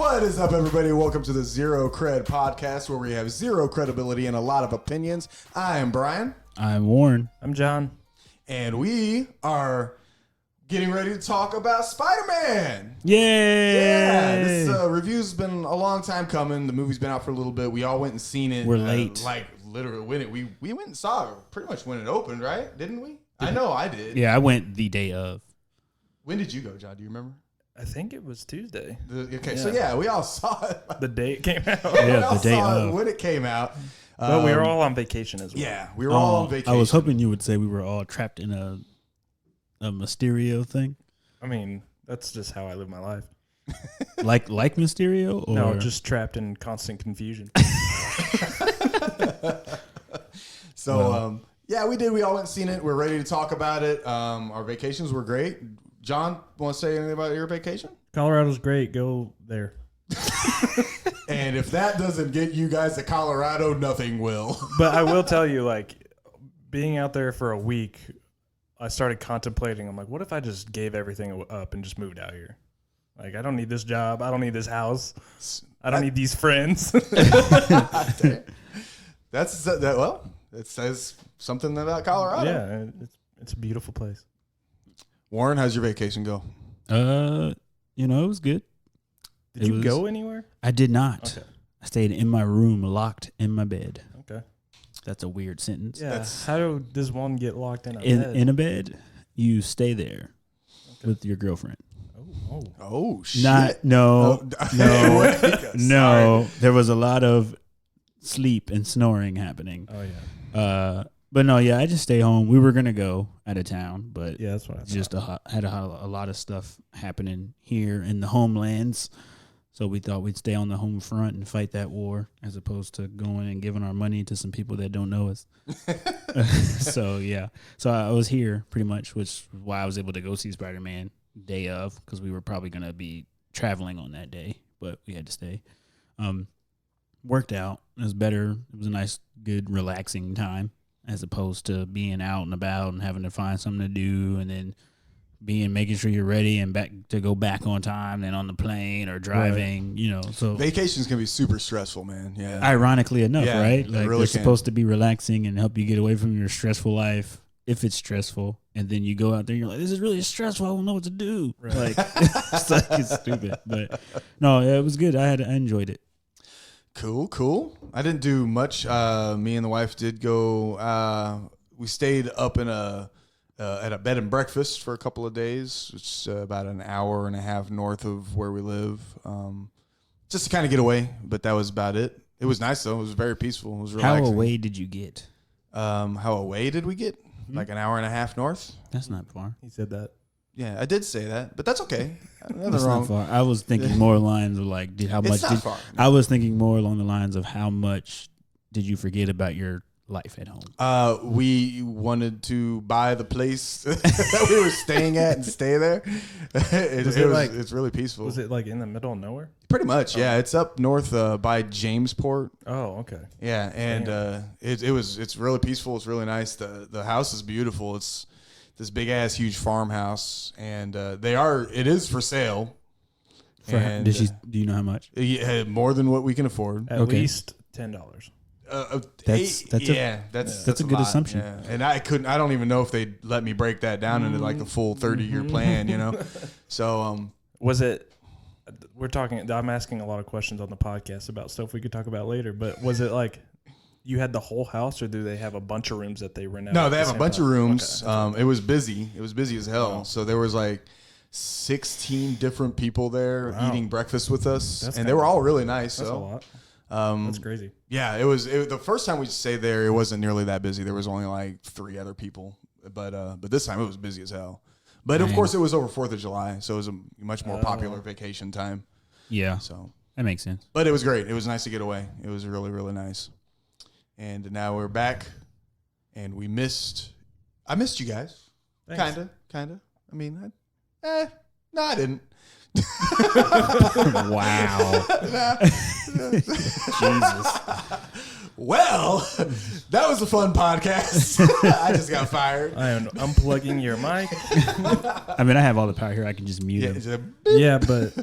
What is up, everybody? Welcome to the Zero Cred Podcast, where we have zero credibility and a lot of opinions. I am Brian. I'm Warren. I'm John. And we are getting ready to talk about Spiderman. Yay! Yeah, this review's been a long time coming. The movie's been out for a little bit. We all went and seen it. We're late. Like, literally, we went and saw it pretty much when it opened, right? Didn't we? I know I did. Yeah, I went the day of. When did you go, John? Do you remember? I think it was Tuesday. So yeah, we all saw it. The day it came out. Yeah, the day of. When it came out. But we were all on vacation as well. Yeah, we were all on vacation. I was hoping you would say we were all trapped in a Mysterio thing. I mean, that's just how I live my life. like Mysterio? Or? No, just trapped in constant confusion. So, yeah, we did. We all went and seen it. We're ready to talk about it. Our vacations were great. John, want to say anything about your vacation? Colorado's great. Go there. And if that doesn't get you guys to Colorado, nothing will. But I will tell you, like, being out there for a week, I started contemplating. I'm like, what if I just gave everything up and just moved out here? Like, I don't need this job. I don't need this house. I don't need these friends. It says something about Colorado. Yeah, it's a beautiful place. Warren, how's your vacation go? It was good. Did you go anywhere? I did not. Okay. I stayed in my room, locked in my bed. Okay. That's a weird sentence. Yeah. How does one get locked in a bed? In a bed, you stay there with your girlfriend. Oh shit! No. Sorry. There was a lot of sleep and snoring happening. Oh yeah. But no, yeah, I just stay home. We were gonna go out of town, but yeah, that's what I thought. had a lot of stuff happening here in the homelands. So we thought we'd stay on the home front and fight that war, as opposed to going and giving our money to some people that don't know us. So yeah, so I was here pretty much, which is why I was able to go see Spider-Man day of, because we were probably gonna be traveling on that day, but we had to stay. Worked out. It was better. It was a nice, good, relaxing time, as opposed to being out and about and having to find something to do, and then making sure you're ready and back to go back on time, then on the plane or driving, right. So vacations can be super stressful, man. Yeah. Ironically enough, yeah, right? Like really they're supposed to be relaxing and help you get away from your stressful life, if it's stressful, and then you go out there and you're like, this is really stressful, I don't know what to do. Right. It's stupid. But no, it was good. I enjoyed it. Cool. I didn't do much. Me and the wife did go. We stayed up in at a bed and breakfast for a couple of days, which is about an hour and a half north of where we live, just to kind of get away. But that was about it. It was nice though. It was very peaceful. It was relaxing. How away did you get? How away did we get? Mm-hmm. Like an hour and a half north. That's not far. He said that. Yeah, I did say that, but that's okay. That's not far. I was thinking more lines of like, far. I was thinking more along the lines of how much did you forget about your life at home? We wanted to buy the place that we were staying at and stay there. It's really peaceful. Was it like in the middle of nowhere? Pretty much, yeah. It's up north by Jamesport. Oh, okay. Yeah, and it's really peaceful. It's really nice. The house is beautiful. It's this big ass huge farmhouse, and it is for sale. Do you know how much? Yeah, more than what we can afford. At least $10. That's a good assumption. Yeah. And I don't even know if they'd let me break that down into like the full 30-year plan, So was it? I'm asking a lot of questions on the podcast about stuff we could talk about later, but was it like you had the whole house, or do they have a bunch of rooms that they rent out? No, they have a bunch of rooms. Okay. It was busy. It was busy as hell. Oh. So there was like 16 different people there eating breakfast with us, and they were all really nice. That's a lot. That's crazy. Yeah, it was the first time we stayed there. It wasn't nearly that busy. There was only like 3 other people, but this time it was busy as hell. But of course, it was over 4th of July, so it was a much more popular vacation time. Yeah, so that makes sense. But it was great. It was nice to get away. It was really, really nice. And now we're back, and I missed you guys. Kinda. I mean, no, I didn't. Wow. Jesus. Well, that was a fun podcast. I just got fired. I am unplugging your mic. I mean, I have all the power here. I can just mute him. Yeah, but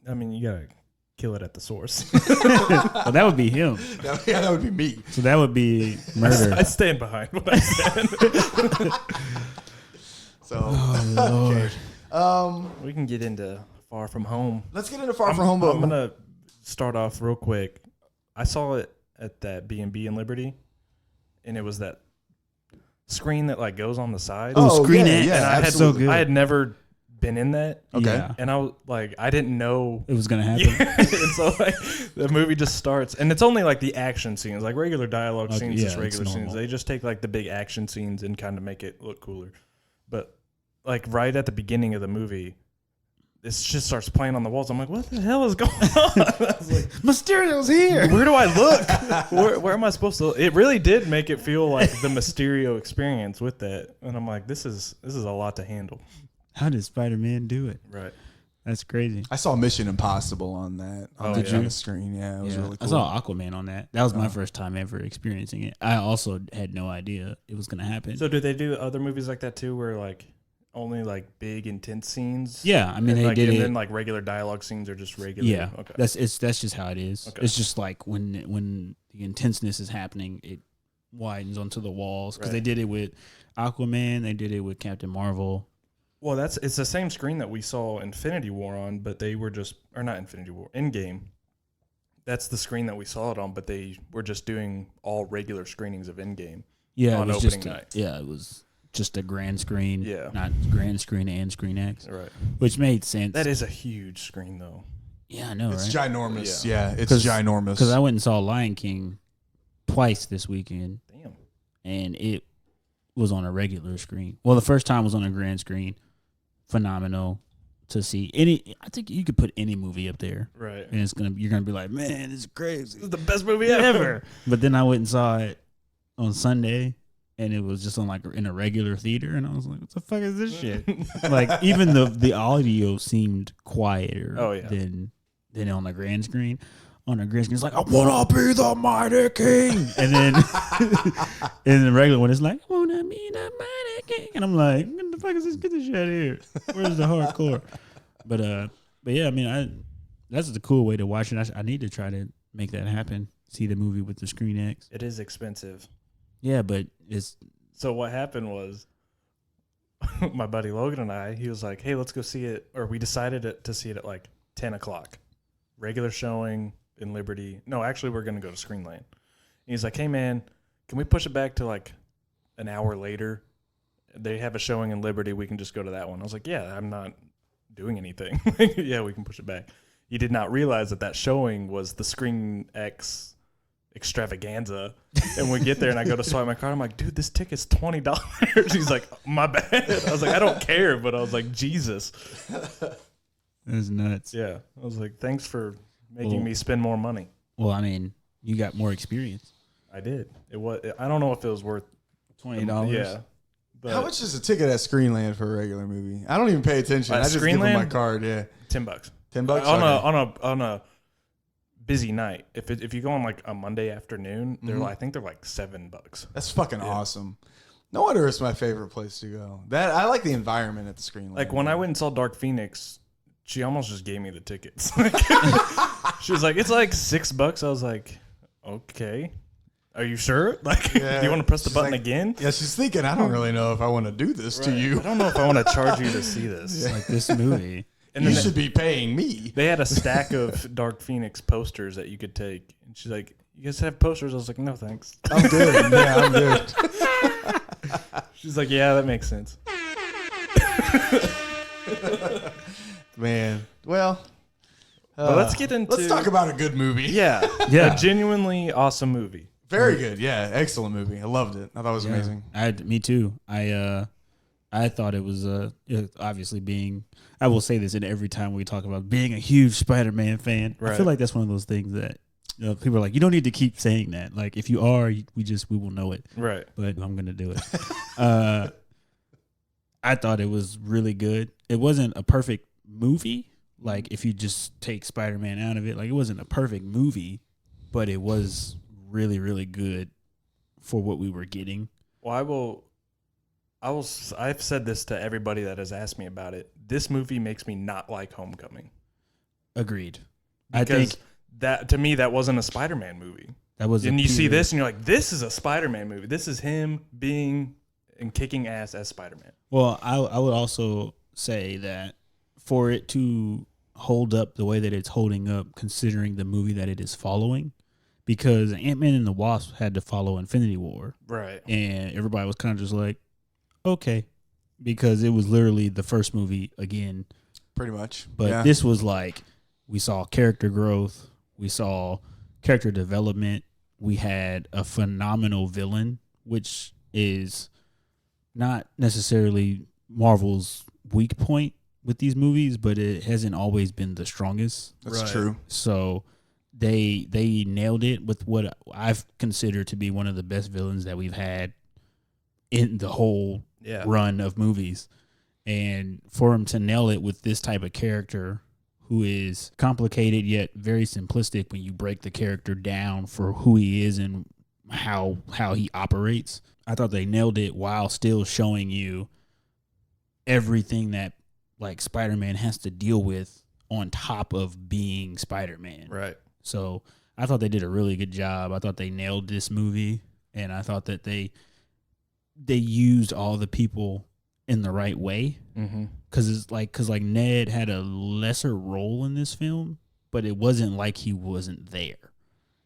I mean, you gotta kill it at the source. Well, that would be him. Yeah, that would be me. So that would be murder. I stand behind what I said. So, Oh, Lord. We can get into Far From Home. let's get into Far From Home. I'm gonna start off real quick. I saw it at that B&B in Liberty, and it was that screen that like goes on the side. Oh, Screen X. yeah, and I had so good. I had never been in that. Okay. Yeah, And I was like, I didn't know. it was gonna happen. Yeah. And so like the movie just starts, and it's only like the action scenes, like regular dialogue Okay, scenes, yeah, just it's regular scenes. normal. They just take like the big action scenes and kind of make it look cooler. But like right at the beginning of the movie, this just starts playing on the walls. I'm like, what the hell is going on? I was like, Mysterio's here. where do I look? Where am I supposed to? It really did make it feel like the Mysterio experience with that, and I'm like, this is a lot to handle. How did Spider-Man do it? Right. That's crazy. I saw Mission Impossible on that. Oh, Did yeah. on the screen? Yeah, it was really cool. I saw Aquaman on that. That was my first time ever experiencing it. I also had no idea it was gonna happen. So do they do other movies like that too, where like only like big intense scenes? Yeah, I mean, and they like, did and it. then like regular dialogue scenes are just regular. Yeah, Okay. that's just how it is. Okay. It's just like when the intenseness is happening, it widens onto the walls because Right. they did it with Aquaman, they did it with Captain Marvel. Well, it's the same screen that we saw Infinity War on, but they were just, or not Infinity War, Endgame. That's the screen that we saw it on, but they were just doing all regular screenings of Endgame. Yeah, On it was opening just night. yeah, it was just a grand screen. Yeah. not grand screen and Screen X, Right. which made sense. That is a huge screen, though. yeah, I know, It's right? ginormous. Yeah. Yeah, it's ginormous. Because I went and saw Lion King twice this weekend, Damn. and it was on a regular screen. Well, the first time was on a grand screen. Phenomenal to see. I think you could put any movie up there, Right. and you're gonna be like, man, this is crazy. This is the best movie ever. But then I went and saw it on Sunday, and it was just on like in a regular theater, and I was like, what the fuck is this shit? Like even the audio seemed quieter Oh, yeah. than on the grand screen. On the grand screen, it's like, I wanna be the mighty king, and then in the regular one, it's like, I wanna be the mighty king, and I'm like, what the fuck is this? Get this shit out of here. Where's the hardcore? But yeah, I mean, that's the cool way to watch it. I need to try to make that happen. See the movie with the Screen X. It is expensive. Yeah, but it's So what happened was my buddy Logan and I, he was like, hey, let's go see it. Or we decided to see it at like 10 o'clock. Regular showing in Liberty. No, actually, we're going to go to Screen Lane. And he's like, hey, man, can we push it back to like an hour later? They have a showing in Liberty. We can just go to that one. I was like, yeah, I'm not doing anything. Yeah, we can push it back. He did not realize that showing was the Screen X extravaganza. And we get there and I go to swipe my card. I'm like, dude, this ticket's $20. He's like, my bad. I was like, I don't care. But I was like, Jesus. It's nuts. Yeah. I was like, thanks for making me spend more money. Well, I mean, you got more experience. I did. I don't know if it was worth $20. Yeah. But How much is a ticket at Screenland for a regular movie? I don't even pay attention. At I just give them my Screenland? card. Yeah, $10. $10 On a busy night. If you go on like a Monday afternoon, I think they're like $7. That's fucking awesome. No wonder it's my favorite place to go. I like the environment at the Screenland. Like when I went and saw Dark Phoenix, she almost just gave me the tickets. She was like, "It's like $6." I was like, "Okay, are you sure? Like, Yeah, do you want to press the she's button like- again?" Yeah, she's thinking, I don't really know if I want to do this to you. I don't know if I want to charge you to see this. Like this movie. And You then should be paying me. they had a stack of Dark Phoenix posters that you could take, and she's like, "You guys have posters?" I was like, "No, thanks." I'm good. Yeah, I'm good. She's like, "Yeah, that makes sense." Man, well, But let's get into let's talk about a good movie. Yeah, Yeah. a genuinely awesome movie. Very good. Yeah, excellent movie. I loved it. I thought it was amazing. Me too. I thought it was obviously being. I will say this in every time we talk about being a huge Spider-Man fan. I Right. feel like that's one of those things that people are like, you don't need to keep saying that. Like if you are, we will know it. Right. But I'm gonna do it. I thought it was really good. It wasn't a perfect movie. Like if you just take Spider-Man out of it, like it wasn't a perfect movie, but it was really, really good for what we were getting. Well, I've said this to everybody that has asked me about it. This movie makes me not like Homecoming. Agreed. Because I think that, to me, that wasn't a Spider-Man movie. that was. And you see this, and you're like, this is a Spider-Man movie. This is him being and kicking ass as Spider-Man. Well, I would also say that for it to hold up the way that it's holding up, considering the movie that it is following, because Ant-Man and the Wasp had to follow Infinity War, Right. and everybody was kind of just like, okay, because it was literally the first movie again. Pretty much. But this was like, we saw character growth, we saw character development, we had a phenomenal villain, which is not necessarily Marvel's weak point with these movies, but it hasn't always been the strongest. That's true. So they nailed it with what I've considered to be one of the best villains that we've had in the whole run of movies. And for him to nail it with this type of character who is complicated yet very simplistic when you break the character down for who he is and how he operates, I thought they nailed it while still showing you everything that like Spider-Man has to deal with on top of being Spider-Man. Right. So I thought they did a really good job. I thought they nailed this movie, and I thought that they used all the people in the right way. Because Ned had a lesser role in this film, but it wasn't like he wasn't there.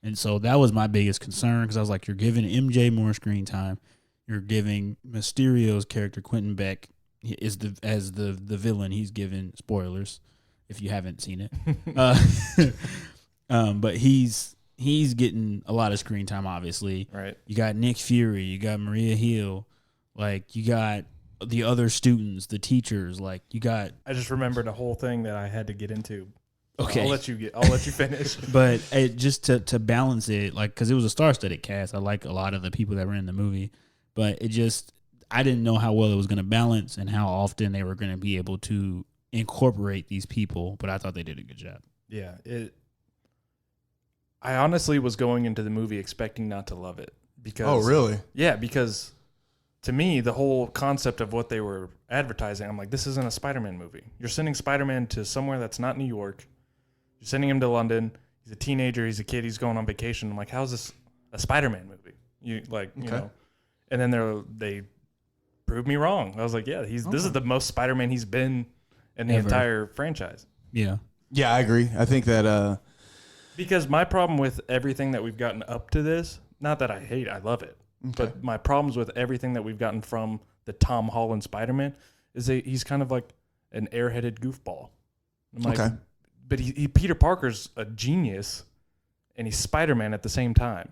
And so that was my biggest concern, because I was like, you're giving MJ more screen time. You're giving Mysterio's character, Quentin Beck, as the villain. He's given, spoilers if you haven't seen it. But he's getting a lot of screen time, obviously. Right. You got Nick Fury, you got Maria Hill, like you got the other students, the teachers, like you got. I just remembered a whole thing that I had to get into. Okay, I'll let you finish. But just to balance it, like, because it was a star-studded cast. I like a lot of the people that were in the movie, but I didn't know how well it was going to balance and how often they were going to be able to incorporate these people. But I thought they did a good job. Yeah, I honestly was going into the movie expecting not to love it because. Oh, really? Yeah, because to me, the whole concept of what they were advertising, I'm like, this isn't a Spider-Man movie. You're sending Spider-Man to somewhere that's not New York. You're sending him to London. He's a teenager. He's a kid. He's going on vacation. I'm like, how is this a Spider-Man movie? You know, and then they proved me wrong. I was like, yeah, this is the most Spider-Man he's been in the entire franchise. Yeah. Yeah, I agree. I think that because my problem with everything that we've gotten up to this, not that I love it, but my problems with everything that we've gotten from the Tom Holland Spider-Man is that he's kind of like an airheaded goofball. I'm like, but Peter Parker's a genius, and he's Spider-Man at the same time.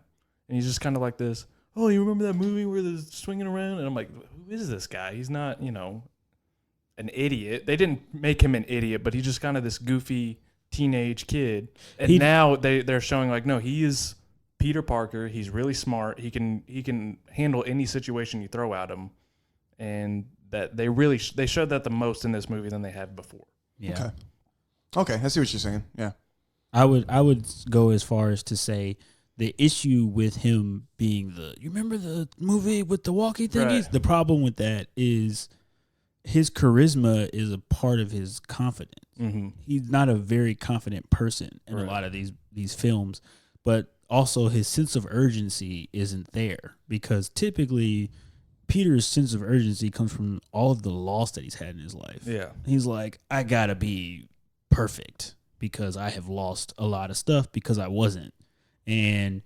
And he's just kind of like this, oh, you remember that movie where they're swinging around? And I'm like, who is this guy? He's not, an idiot. They didn't make him an idiot, but he's just kind of this goofy teenage kid. And now they're showing like, no, he is Peter Parker. He's really smart. He can handle any situation you throw at him. And that they showed that the most in this movie than they had before. Yeah. Okay, I see what you're saying. Yeah. I would go as far as to say the issue with him being you remember the movie with the walkie thingies? Right. The problem with that is his charisma is a part of his confidence. Mm-hmm. He's not a very confident person in a lot of these films, but also his sense of urgency isn't there, because typically Peter's sense of urgency comes from all of the loss that he's had in his life. Yeah. He's like, I gotta be perfect because I have lost a lot of stuff because I wasn't. And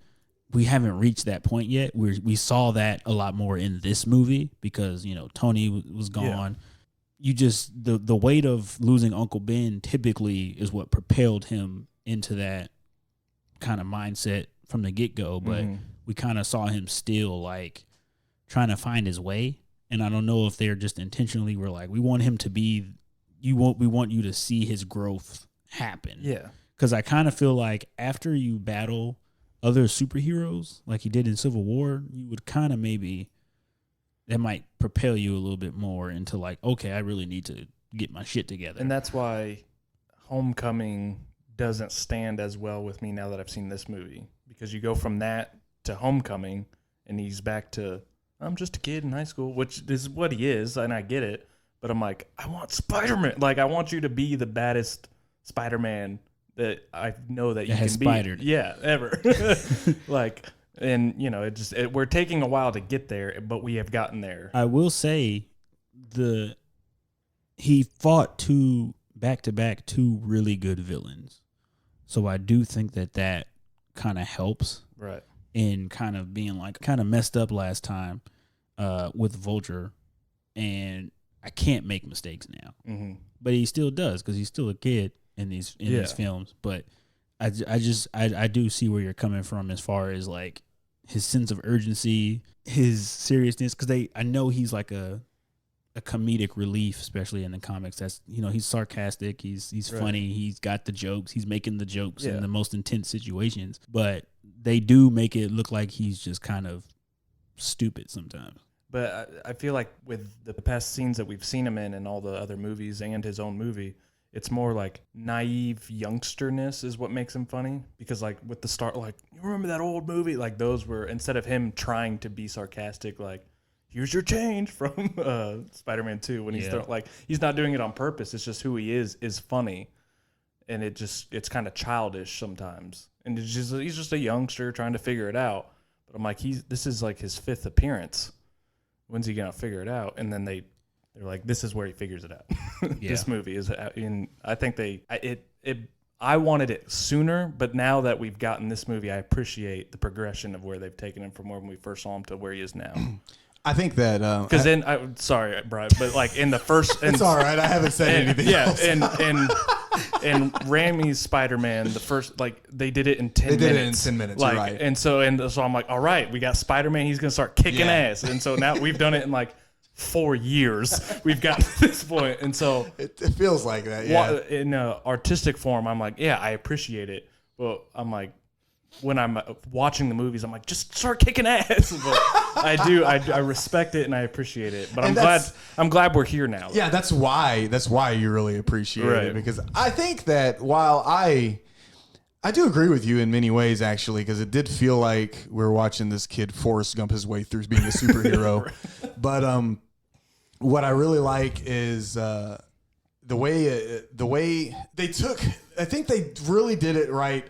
we haven't reached that point yet. We saw that a lot more in this movie because, Tony was gone. Yeah. You just, the weight of losing Uncle Ben typically is what propelled him into that kind of mindset from the get-go. But we kind of saw him still like trying to find his way. And I don't know if they're just intentionally were like, we want him to be, we want you to see his growth happen. Yeah. Because I kind of feel like after you battle other superheroes like he did in Civil War, you would kind of maybe, that might propel you a little bit more into like, okay, I really need to get my shit together. And that's why Homecoming doesn't stand as well with me now that I've seen this movie, because you go from that to Homecoming and he's back to, I'm just a kid in high school, which is what he is, and I get it. But I'm like, I want Spider-Man. Like, I want you to be the baddest Spider-Man that I know that you has can spidered. be. Yeah, ever. Like, and we're taking a while to get there, but we have gotten there. I will say he fought back to back two really good villains. So I do think that kind of helps. Right. In kind of being like kind of messed up last time with Vulture, and I can't make mistakes now. Mm-hmm. But he still does because he's still a kid in these films. But I do see where you're coming from as far as like his sense of urgency, his seriousness, because I know he's like a comedic relief, especially in the comics. That's he's sarcastic, he's funny, he's got the jokes, he's making the jokes in the most intense situations, but they do make it look like he's just kind of stupid sometimes. But I feel like with the past scenes that we've seen him in and all the other movies and his own movie, it's more like naive youngsterness is what makes him funny. Because like with the start, like, you remember that old movie? Like those were, instead of him trying to be sarcastic, like, here's your change from Spider-Man 2 when he's not doing it on purpose. It's just who he is funny. And it's kind of childish sometimes. And he's just a youngster trying to figure it out. But I'm like, this is like his 5th appearance. When's he gonna figure it out? And then they're like, this is where he figures it out. This movie is in. I think I wanted it sooner, but now that we've gotten this movie, I appreciate the progression of where they've taken him from when we first saw him to where he is now. I think that because sorry, Brian, but like in the first, it's all right. I haven't said anything. else. and Raimi's Spider-Man, the first, like they did it in 10 minutes. They did it in 10 minutes. Like, you're right. and so I'm like, all right, we got Spider-Man. He's gonna start kicking ass, and so now we've done it in like 4 years. We've gotten to this point, and so it feels like that. Yeah. In artistic form, I'm like, yeah, I appreciate it, but I'm like, when I'm watching the movies, I'm like, just start kicking ass. But I respect it and I appreciate it. But I'm glad we're here now. Yeah, that's why you really appreciate it, because I think that while I do agree with you in many ways, actually, because it did feel like we were watching this kid Forrest Gump his way through being a superhero. But what I really like is the way they took. I think they really did it right,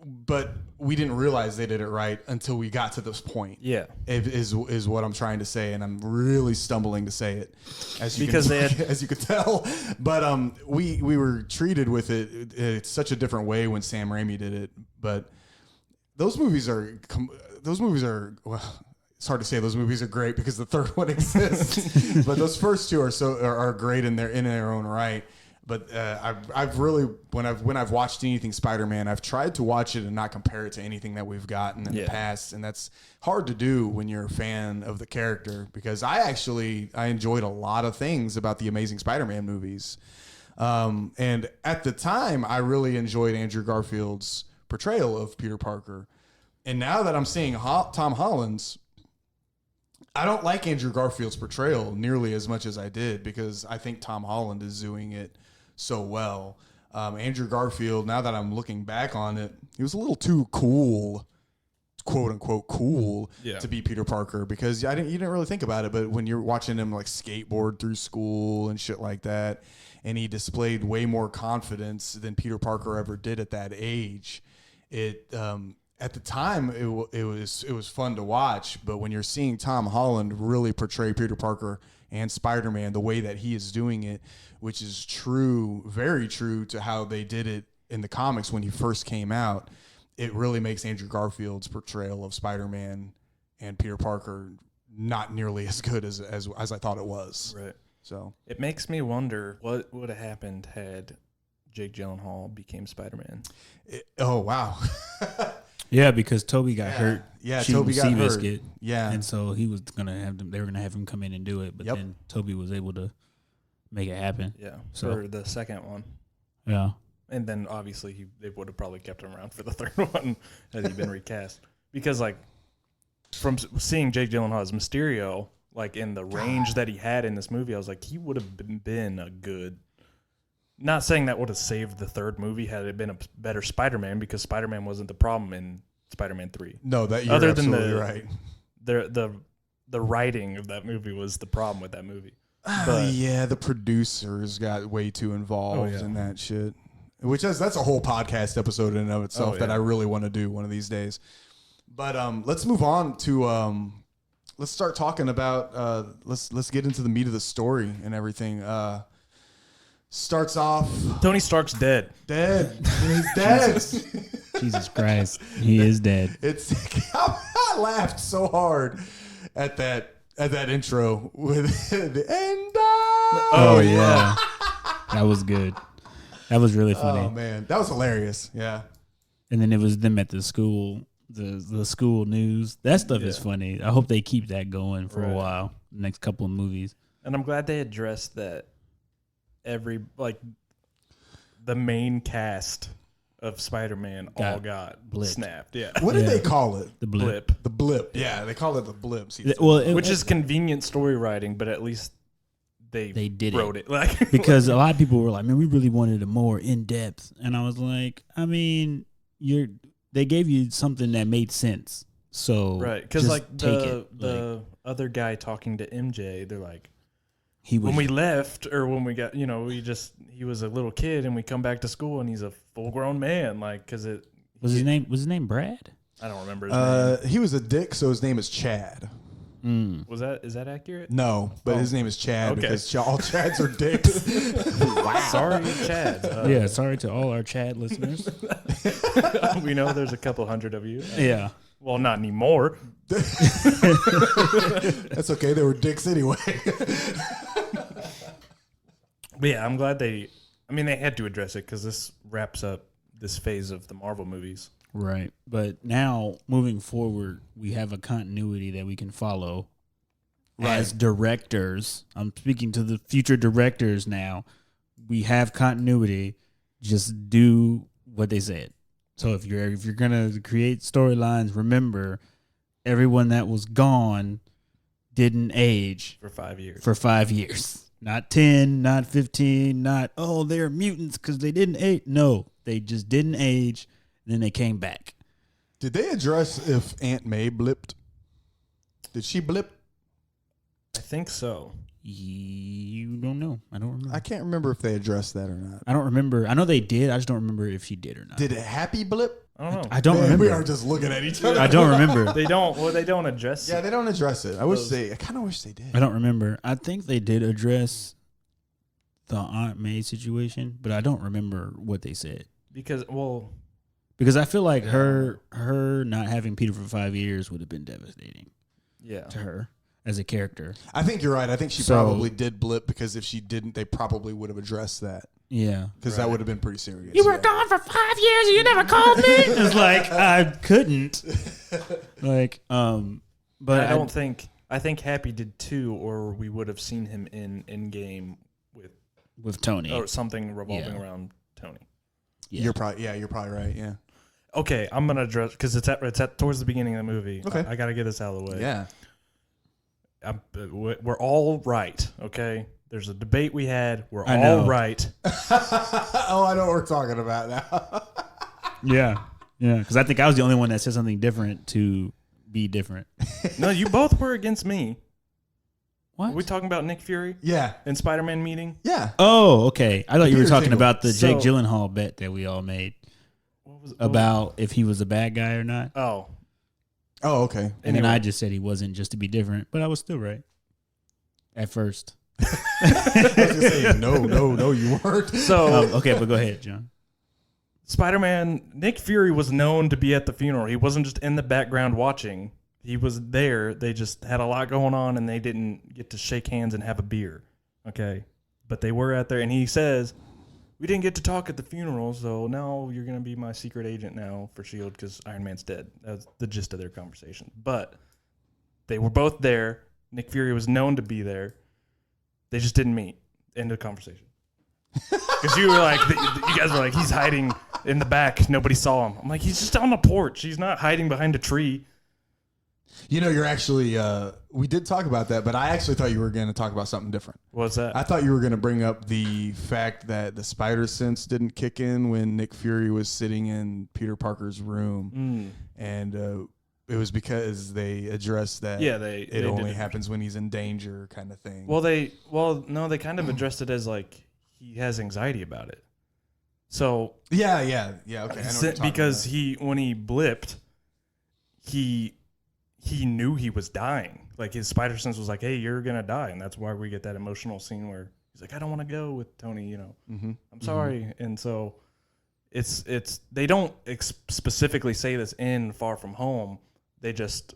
but we didn't realize they did it right until we got to this point. Yeah, is what I'm trying to say, and I'm really stumbling to say it, as you could tell. But we were treated with it. It's such a different way when Sam Raimi did it. But those movies are well. It's hard to say those movies are great because the third one exists. But those first two are great in their own right. But I've really, when I've watched anything Spider-Man, I've tried to watch it and not compare it to anything that we've gotten in the past, and that's hard to do when you're a fan of the character, because I enjoyed a lot of things about the Amazing Spider-Man movies, and at the time I really enjoyed Andrew Garfield's portrayal of Peter Parker, and now that I'm seeing Tom Holland's, I don't like Andrew Garfield's portrayal nearly as much as I did, because I think Tom Holland is doing it so well. Andrew Garfield, now that I'm looking back on it, he was a little too cool, quote unquote cool, to be Peter Parker, because you didn't really think about it, but when you're watching him like skateboard through school and shit like that, and he displayed way more confidence than Peter Parker ever did at that age. At the time, it was fun to watch, but when you're seeing Tom Holland really portray Peter Parker and Spider-Man the way that he is doing it, which is true, very true to how they did it in the comics when he first came out, it really makes Andrew Garfield's portrayal of Spider-Man and Peter Parker not nearly as good as I thought it was. Right. So it makes me wonder what would have happened had Jake Gyllenhaal became Spider-Man. Oh wow. Yeah, because Toby got hurt. Yeah, Toby got hurt. Yeah, and so he was gonna have them. They were gonna have him come in and do it, but then Toby was able to make it happen. Yeah, for the second one. Yeah, and then obviously they would have probably kept him around for the third one had he been recast, because like from seeing Jake Gyllenhaal as Mysterio, like in the range that he had in this movie, I was like, he would have been a good. Not saying that would have saved the third movie had it been a better Spider-Man, because Spider-Man wasn't the problem in Spider-Man 3. No, you're absolutely right. The writing of that movie was the problem with that movie. But, the producers got way too involved in that shit. which that's a whole podcast episode in and of itself that I really want to do one of these days. But let's move on to let's start talking about let's get into the meat of the story and everything. Starts off, Tony Stark's dead. He's dead. Jesus Christ, he is dead. I laughed so hard at that intro with the end. Oh yeah, that was good. That was really funny. Oh man, that was hilarious. Yeah. And then it was them at the school, the school news. That stuff is funny. I hope they keep that going for a while. Next couple of movies. And I'm glad they addressed that. The main cast of Spider-Man all got snapped. Yeah. What did they call it? The blip. The blip. Yeah, they call it the blip. Which is convenient story writing, but at least they did wrote it. Because a lot of people were like, man, we really wanted a more in-depth. And I was like, I mean, they gave you something that made sense. So right, because the other guy talking to MJ, they're like, when we left, or when we got, he was a little kid, and we come back to school, and he's a full-grown man. Was his name Brad? I don't remember his name. He was a dick, so his name is Chad. Is that accurate? No, but his name is Chad because all Chads are dicks. Wow. Sorry, Chad. Sorry to all our Chad listeners. We know there's a couple hundred of you. Yeah. Well, not anymore. That's okay. They were dicks anyway. But yeah, I'm glad they had to address it because this wraps up this phase of the Marvel movies. Right. But now, moving forward, we have a continuity that we can follow as directors. I'm speaking to the future directors now. We have continuity. Just do what they said. So if you're going to create storylines, remember, everyone that was gone didn't age. For 5 years. For 5 years. Not 10, not 15, not, they're mutants because they didn't age. No, they just didn't age, and then they came back. Did they address if Aunt May blipped? Did she blip? I think so. You don't know. I don't remember. I can't remember if they addressed that or not. I don't remember. I know they did. I just don't remember if she did or not. Did it Happy blip? I don't know. I don't remember. We are just looking at each other. I don't remember. They don't address it. Yeah, they don't address it. I kind of wish they did. I don't remember. I think they did address the Aunt May situation, but I don't remember what they said. Because I feel like her not having Peter for 5 years would have been devastating. Yeah. To her as a character. I think you're right. I think she probably did blip because if she didn't, they probably would have addressed that. Yeah. Because that would have been pretty serious. You were gone for 5 years and you never called me. It's like, I couldn't. But I think Happy did too, or we would have seen him in Endgame with Tony. Or something revolving around Tony. Yeah. You're probably right. Yeah. Okay, I'm gonna address because it's at towards the beginning of the movie. Okay. I gotta get this out of the way. Yeah. We're all right. Okay. There's a debate we had. We're all right. Oh, I know what we're talking about now. Yeah. Because I think I was the only one that said something different to be different. No, you both were against me. What? Are we talking about Nick Fury? Yeah. And Spider-Man meeting? Yeah. Oh, okay. I thought you were Peter talking Jingle. about the Jake Gyllenhaal bet that we all made about if he was a bad guy or not. Oh, okay. And then I just said he wasn't, just to be different, but I was still right at first. I was gonna say, no, you weren't. So okay, but go ahead, John. Spider-Man, Nick Fury was known to be at the funeral. He wasn't just in the background watching. He was there. They just had a lot going on, and they didn't get to shake hands and have a beer. Okay, but they were out there, and he says, "We didn't get to talk at the funeral, so now you're gonna be my secret agent now for S.H.I.E.L.D. because Iron Man's dead." That's the gist of their conversation. But they were both there. Nick Fury was known to be there. They just didn't meet. End of conversation. Because you were like, you guys were like, he's hiding in the back. Nobody saw him. I'm like, he's just on the porch. He's not hiding behind a tree. You know, you're actually, we did talk about that, but I actually thought you were going to talk about something different. What's that? I thought you were going to bring up the fact that the spider sense didn't kick in when Nick Fury was sitting in Peter Parker's room. And it was because they addressed that it only happens when he's in danger kind of thing. Well, no, they kind of addressed it as like he has anxiety about it. So Yeah. Okay. I know what you're talking because about. when he blipped, he knew he was dying. Like his spider sense was like, "Hey, you're gonna die," and that's why we get that emotional scene where he's like, "I don't want to go with Tony," I'm sorry. And so it's they don't specifically say this in Far From Home. They just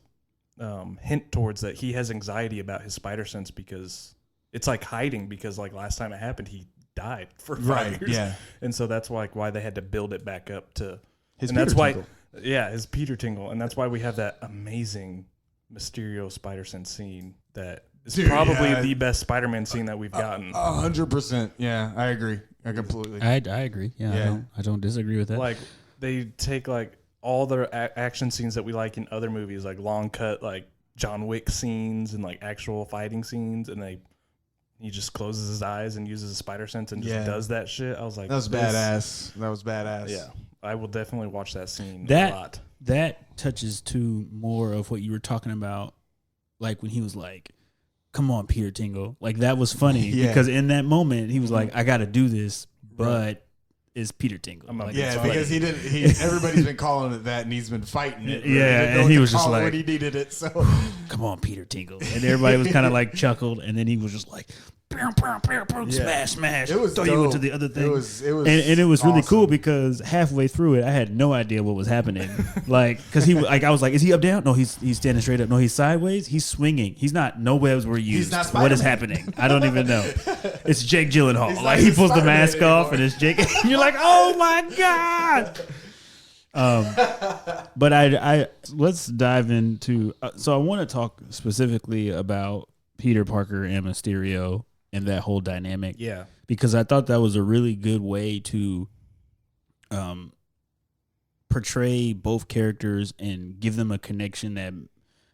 hint towards that he has anxiety about his spider sense because it's like hiding, because like last time it happened, he died for 5 years. Yeah. And so that's like why they had to build it back up to His and that's Peter why Tingle. yeah, his Peter Tingle. And that's why we have that amazing Mysterio Spider Sense scene that is probably the best Spider-Man scene that we've gotten. 100%. Yeah, I agree. I completely. I agree. Yeah, I don't disagree with that. Like they take like all the action scenes that we like in other movies, like long cut, like John Wick scenes and like actual fighting scenes, and he just closes his eyes and uses a spider sense and just does that shit. I was like, that was badass. That was badass. Yeah, I will definitely watch that scene a that lot. that touches to more of what you were talking about, like when he was like, "Come on, Peter Tingle." Like that was funny because in that moment he was like, "I got to do this," but it's Peter Tingle. Like, Yeah, because he didn't. Everybody's been calling it that, and he's been fighting it. Yeah, and he was just like, when he needed it. So, "Come on, Peter Tingle," and everybody was kind of like chuckled, and then he was just like, smash. It was throw dope. you into the other thing. It was, and it was really awesome. cool because halfway through it, I had no idea what was happening. Like, because I was like, is he up down? No, he's standing straight up. No, he's sideways. He's swinging. He's not. No webs were used. He's not What is Spider-Man. happening? I don't even know. It's Jake Gyllenhaal. He's Like not he even pulls the Spider-Man mask off, anymore. and it's Jake. And you're like, oh my god. But I let's dive into. So I want to talk specifically about Peter Parker and Mysterio and that whole dynamic. Yeah. Because I thought that was a really good way to portray both characters and give them a connection that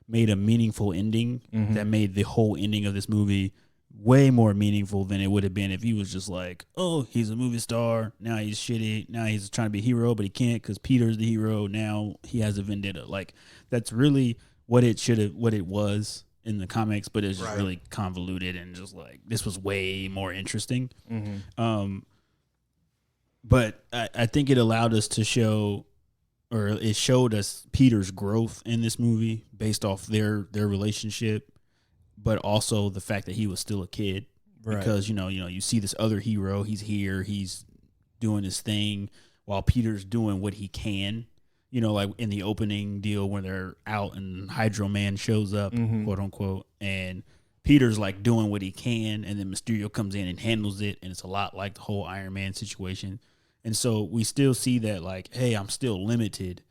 made a meaningful ending, that made the whole ending of this movie way more meaningful than it would have been if he was just like, oh, he's a movie star, now he's shitty, now he's trying to be a hero, but he can't because Peter's the hero, now he has a vendetta. Like, that's really what it was in the comics, but it's just really convoluted and just like, this was way more interesting. But I think it allowed us to show, or it showed us Peter's growth in this movie based off their relationship, but also the fact that he was still a kid. Because, you see this other hero, he's here, he's doing his thing while Peter's doing what he can. Like in the opening deal when they're out and Hydro Man shows up, quote unquote, and Peter's like doing what he can, and then Mysterio comes in and handles it, and it's a lot like the whole Iron Man situation. And so we still see that, like, hey, I'm still limited,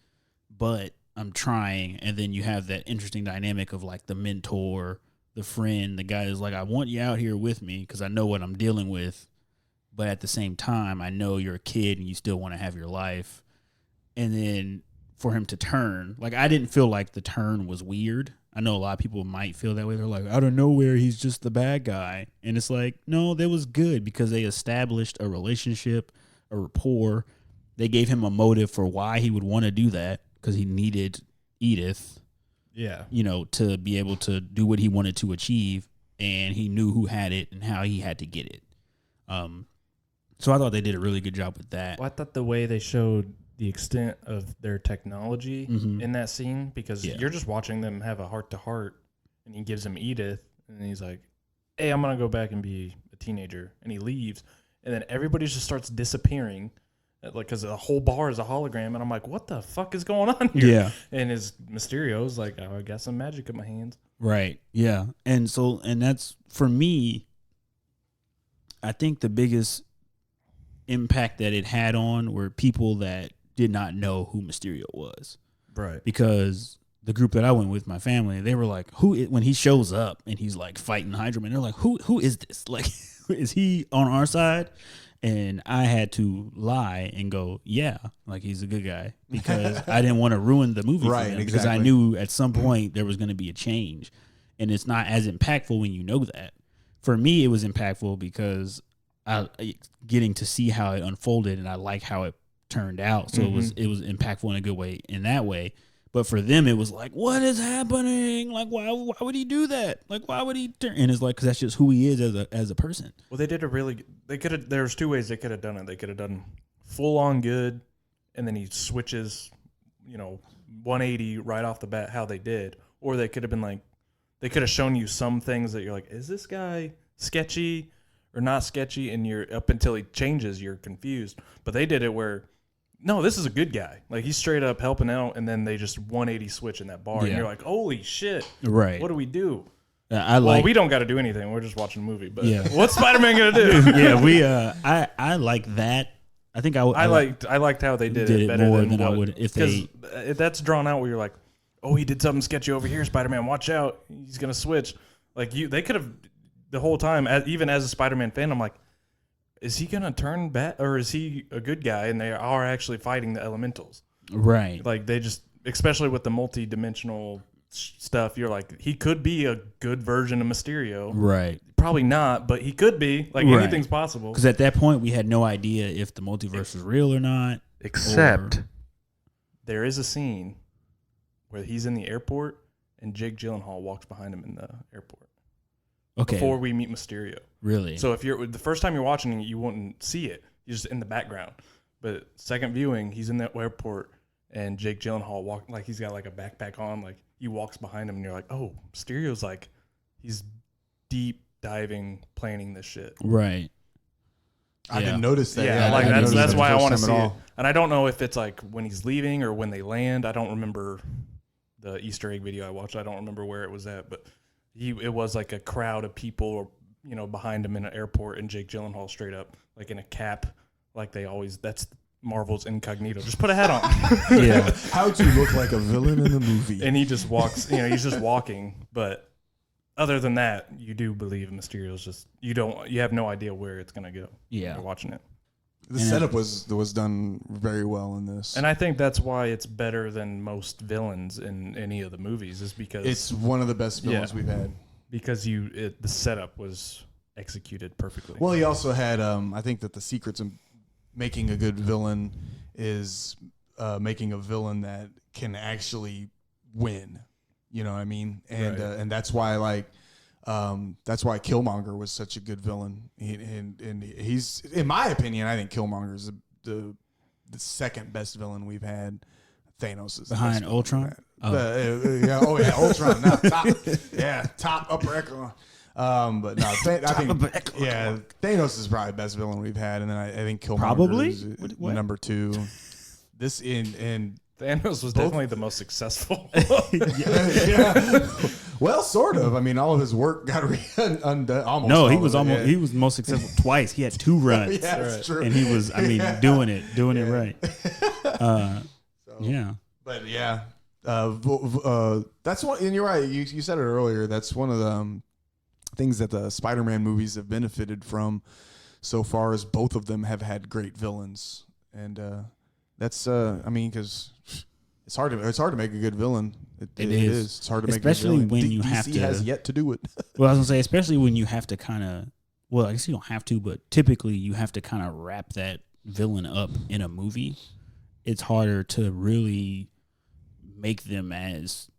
but I'm trying. And then you have that interesting dynamic of like the mentor, the friend, the guy that's like, I want you out here with me because I know what I'm dealing with, but at the same time, I know you're a kid and you still want to have your life. And then for him to turn, like, I didn't feel like the turn was weird. I know a lot of people might feel that way. They're like, out of nowhere, he's just the bad guy. And it's like, no, that was good because they established a relationship, a rapport. They gave him a motive for why he would want to do that because he needed Edith, to be able to do what he wanted to achieve. And he knew who had it and how he had to get it. So I thought they did a really good job with that. Well, I thought the way they showed the extent of their technology in that scene, because you're just watching them have a heart-to-heart, and he gives him Edith, and he's like, hey, I'm going to go back and be a teenager. And he leaves, and then everybody just starts disappearing, like, because the whole bar is a hologram, and I'm like, what the fuck is going on here? Yeah. And his Mysterio's like, oh, I got some magic in my hands. Right. Yeah. And that's, for me, I think the biggest impact that it had on were people that did not know who Mysterio was. Right. Because the group that I went with, my family, they were like, when he shows up and he's like fighting Hydro Man, they're like, who is this? Like, is he on our side? And I had to lie and go, yeah, like, he's a good guy, because I didn't want to ruin the movie for them, because I knew at some point there was going to be a change, and it's not as impactful when you know that. For me, it was impactful because getting to see how it unfolded, and I like how it turned out. So it was impactful in a good way in that way. But for them, it was like, what is happening? Like, why would he do that? Like, why would he turn? And it's like, because that's just who he is as a person. Well, they did a really. They could have. There's two ways they could have done it. They could have done full on good, and then he switches, 180 right off the bat how they did. Or they could have been like, they could have shown you some things that you're like, is this guy sketchy or not sketchy? And you're up until he changes, you're confused. But they did it where, no, this is a good guy. Like, he's straight up helping out, and then they just 180 switch in that bar. And you're like, holy shit. Right. What do we do? Well, we don't got to do anything. We're just watching a movie. But yeah. what's Spider-Man going to do? Yeah, I like that. I think I liked how they did it better more than I would if they. That's drawn out where you're like, oh, he did something sketchy over here, Spider-Man. Watch out, he's gonna switch. Like they could have the whole time. Even as a Spider-Man fan, I'm like, is he gonna turn bad or is he a good guy? And they are actually fighting the Elementals, right? Like they just, especially with the multi-dimensional stuff, you're like, he could be a good version of Mysterio, right? Probably not, but he could be. Like anything's possible. Because at that point, we had no idea if the multiverse was real or not. Except there is a scene where he's in the airport and Jake Gyllenhaal walks behind him in the airport. Okay. Before we meet Mysterio. Really? So if you're the first time you're watching it, you wouldn't see it. You're just in the background. But second viewing, he's in that airport and Jake Gyllenhaal like he's got like a backpack on, like he walks behind him and you're like, oh, Mysterio's like he's deep diving, planning this shit. Right. I didn't notice that. Yeah, like that's why I want to see it. And I don't know if it's like when he's leaving or when they land. I don't remember the Easter egg video I watched. I don't remember where it was at, but it was like a crowd of people, behind him in an airport, and Jake Gyllenhaal straight up like in a cap, like they always. That's Marvel's incognito. Just put a hat on. Yeah. How to look like a villain in the movie. And he just walks. He's just walking, but. Other than that, you do believe Mysterio's just you have no idea where it's gonna go. Yeah, you're watching it. The setup was done very well in this, and I think that's why it's better than most villains in any of the movies. Is because it's one of the best villains we've had. Because the setup was executed perfectly. Well, he also had. I think that the secrets of making a good villain is making a villain that can actually win. You know what I mean? And and that's why that's why Killmonger was such a good villain. And he's, in my opinion, I think Killmonger is the second best villain we've had. Thanos is behind Ultron. Ultron. No, top upper echelon. But no, I think Thanos is probably the best villain we've had, and then I think Killmonger is number 2. This in Thanos was definitely the most successful. Yeah. Well, sort of. I mean, all of his work got undone. Almost. No, he was he was most successful twice. He had 2 runs. Yeah, that's true. And he was, doing it right. Yeah. But yeah, that's one. And you're right. You said it earlier. That's one of the things that the Spider-Man movies have benefited from so far. Is both of them have had great villains, and that's because. It's hard to make a good villain. It is. It's hard to especially make a good villain. When you DC have to. has yet to do it. Well, I was gonna say, especially when you have to kind of. Well, I guess you don't have to, but typically you have to kind of wrap that villain up in a movie. It's harder to really make them as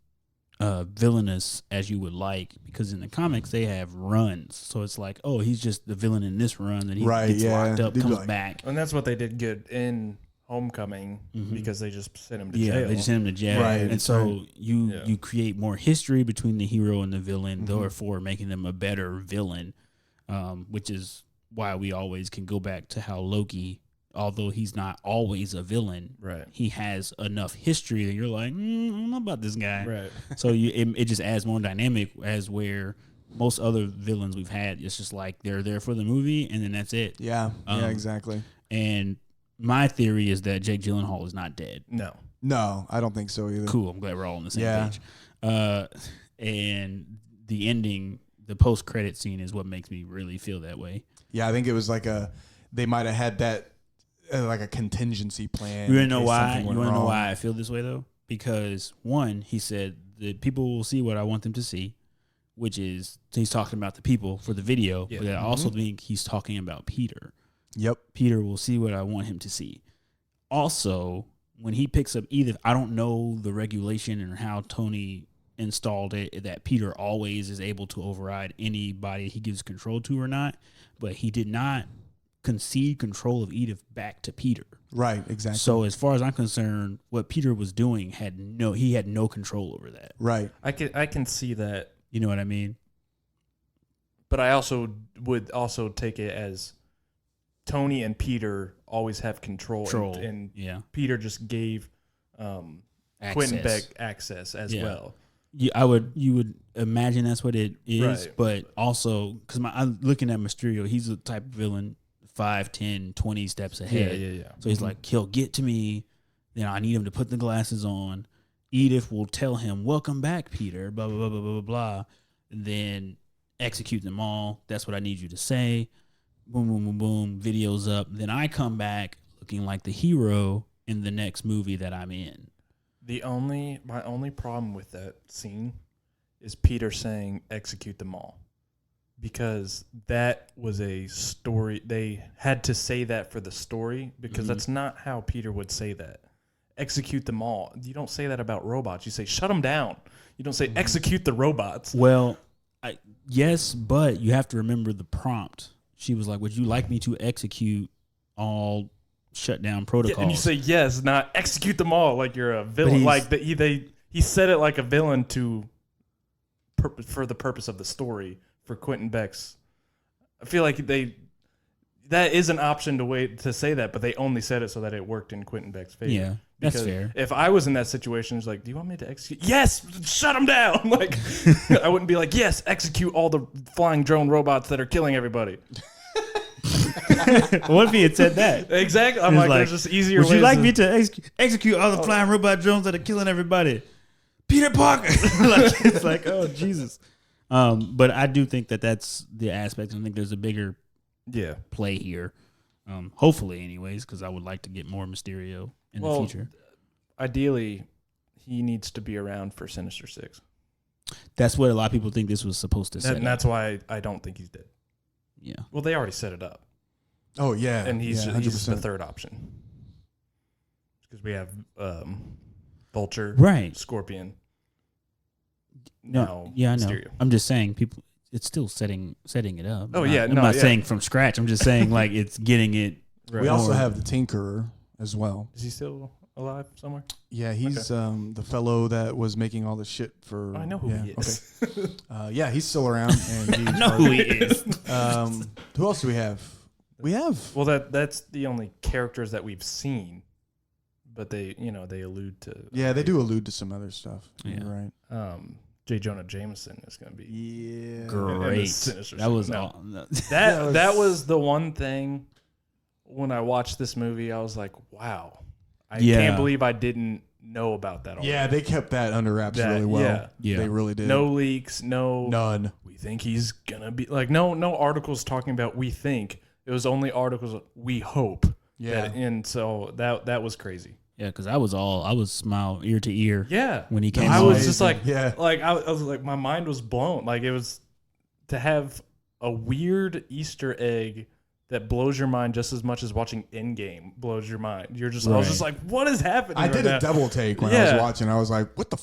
villainous as you would like, because in the comics they have runs. So it's like, oh, he's just the villain in this run, then he gets locked up, comes back, and that's what they did good in Homecoming, because they just sent him to jail. Yeah, they just sent him to jail. Right. And so you create more history between the hero and the villain, therefore making them a better villain, which is why we always can go back to how Loki, although he's not always a villain, right, he has enough history that you're like, I don't know about this guy. Right. So it just adds more dynamic, as where most other villains we've had, it's just like they're there for the movie and then that's it. Yeah, exactly. And my theory is that Jake Gyllenhaal is not dead. No, I don't think so either. Cool. I'm glad we're all on the same page. And the ending, the post-credit scene is what makes me really feel that way. Yeah, I think it was like they might have had that like a contingency plan. You want to know why? You want to know why I feel this way though? Because one, he said that people will see what I want them to see, which is he's talking about the people for the video. Yeah. But I also think he's talking about Peter. Yep. Peter will see what I want him to see. Also, when he picks up I don't know the regulation and how Tony installed it, that Peter always is able to override anybody he gives control to or not, but he did not concede control of Edith back to Peter. Right, exactly. So as far as I'm concerned, what Peter was doing he had no control over that. Right. I can see that. You know what I mean? But I also would also take it as Tony and Peter always have control. And yeah. Peter just gave Quentin Beck access as well. You would imagine that's what it is, Right. but also because I'm looking at Mysterio, he's the type of villain 5, 10, 20 steps ahead. Yeah. So he's like, he'll get to me, then I need him to put the glasses on. Edith will tell him, "Welcome back, Peter," blah, blah, blah, blah, blah, blah. And then execute them all. That's what I need you to say. Boom, boom, boom, boom. Video's up. Then I come back looking like the hero in the next movie that I'm in. My only problem with that scene is Peter saying execute them all, because that was a story. They had to say that for the story, because that's not how Peter would say that. Execute them all. You don't say that about robots. You say shut them down. You don't say execute the robots. Well, yes, but you have to remember the prompt. She was like, "Would you like me to execute all shutdown protocols?" Yeah, and you say yes, not execute them all like you're a villain. Like he said it like a villain for the purpose of the story for Quentin Beck's. I feel like that is an option to say that, but they only said it so that it worked in Quentin Beck's favor. Yeah, that's fair. If I was in that situation, it's like, do you want me to execute? Yes, shut them down. Like, I wouldn't be like, yes, execute all the flying drone robots that are killing everybody. What if he had said that? Exactly. I'm like, there's just easier ways. Would you like me to execute all the flying robot drones that are killing everybody? Peter Parker. It's like, oh, Jesus. But I do think that's the aspect. I think there's a bigger play here. Hopefully, anyways, because I would like to get more Mysterio in the future. Ideally, he needs to be around for Sinister Six. That's what a lot of people think this was supposed to say. And that's why I don't think he's dead. Yeah. Well, they already set it up. Oh, yeah. And he's 100%. the third option. Because we have Vulture, right, Scorpion. No, yeah, I know. Mysterio. I'm just saying, people. It's still setting it up. Oh, I'm not saying from scratch. I'm just saying like it's getting it. Right. We also have the Tinkerer as well. Is he still alive somewhere? Yeah, he's the fellow that was making all the shit for. I know who he is. Okay. Yeah, he's still around. And he's I know who he is. Who else do we have? Well, that's the only characters that we've seen, but they allude to. Yeah, they do allude to some other stuff. Yeah. You're right. J. Jonah Jameson is going to be great. That was all. That was the one thing when I watched this movie, I was like, wow, I can't believe I didn't know about that already. Yeah, they kept that under wraps really well. Yeah, they really did. No leaks, none. We think he's gonna be like no articles talking about we think. It was only articles we hope. Yeah, and so that was crazy. Yeah, because I was smile ear to ear. Yeah, when he came. I was just like, I was like, my mind was blown. Like it was to have a weird Easter egg that blows your mind just as much as watching Endgame blows your mind. You're just, I was just like, what is happening? I did a double take when I was watching. I was like, what the?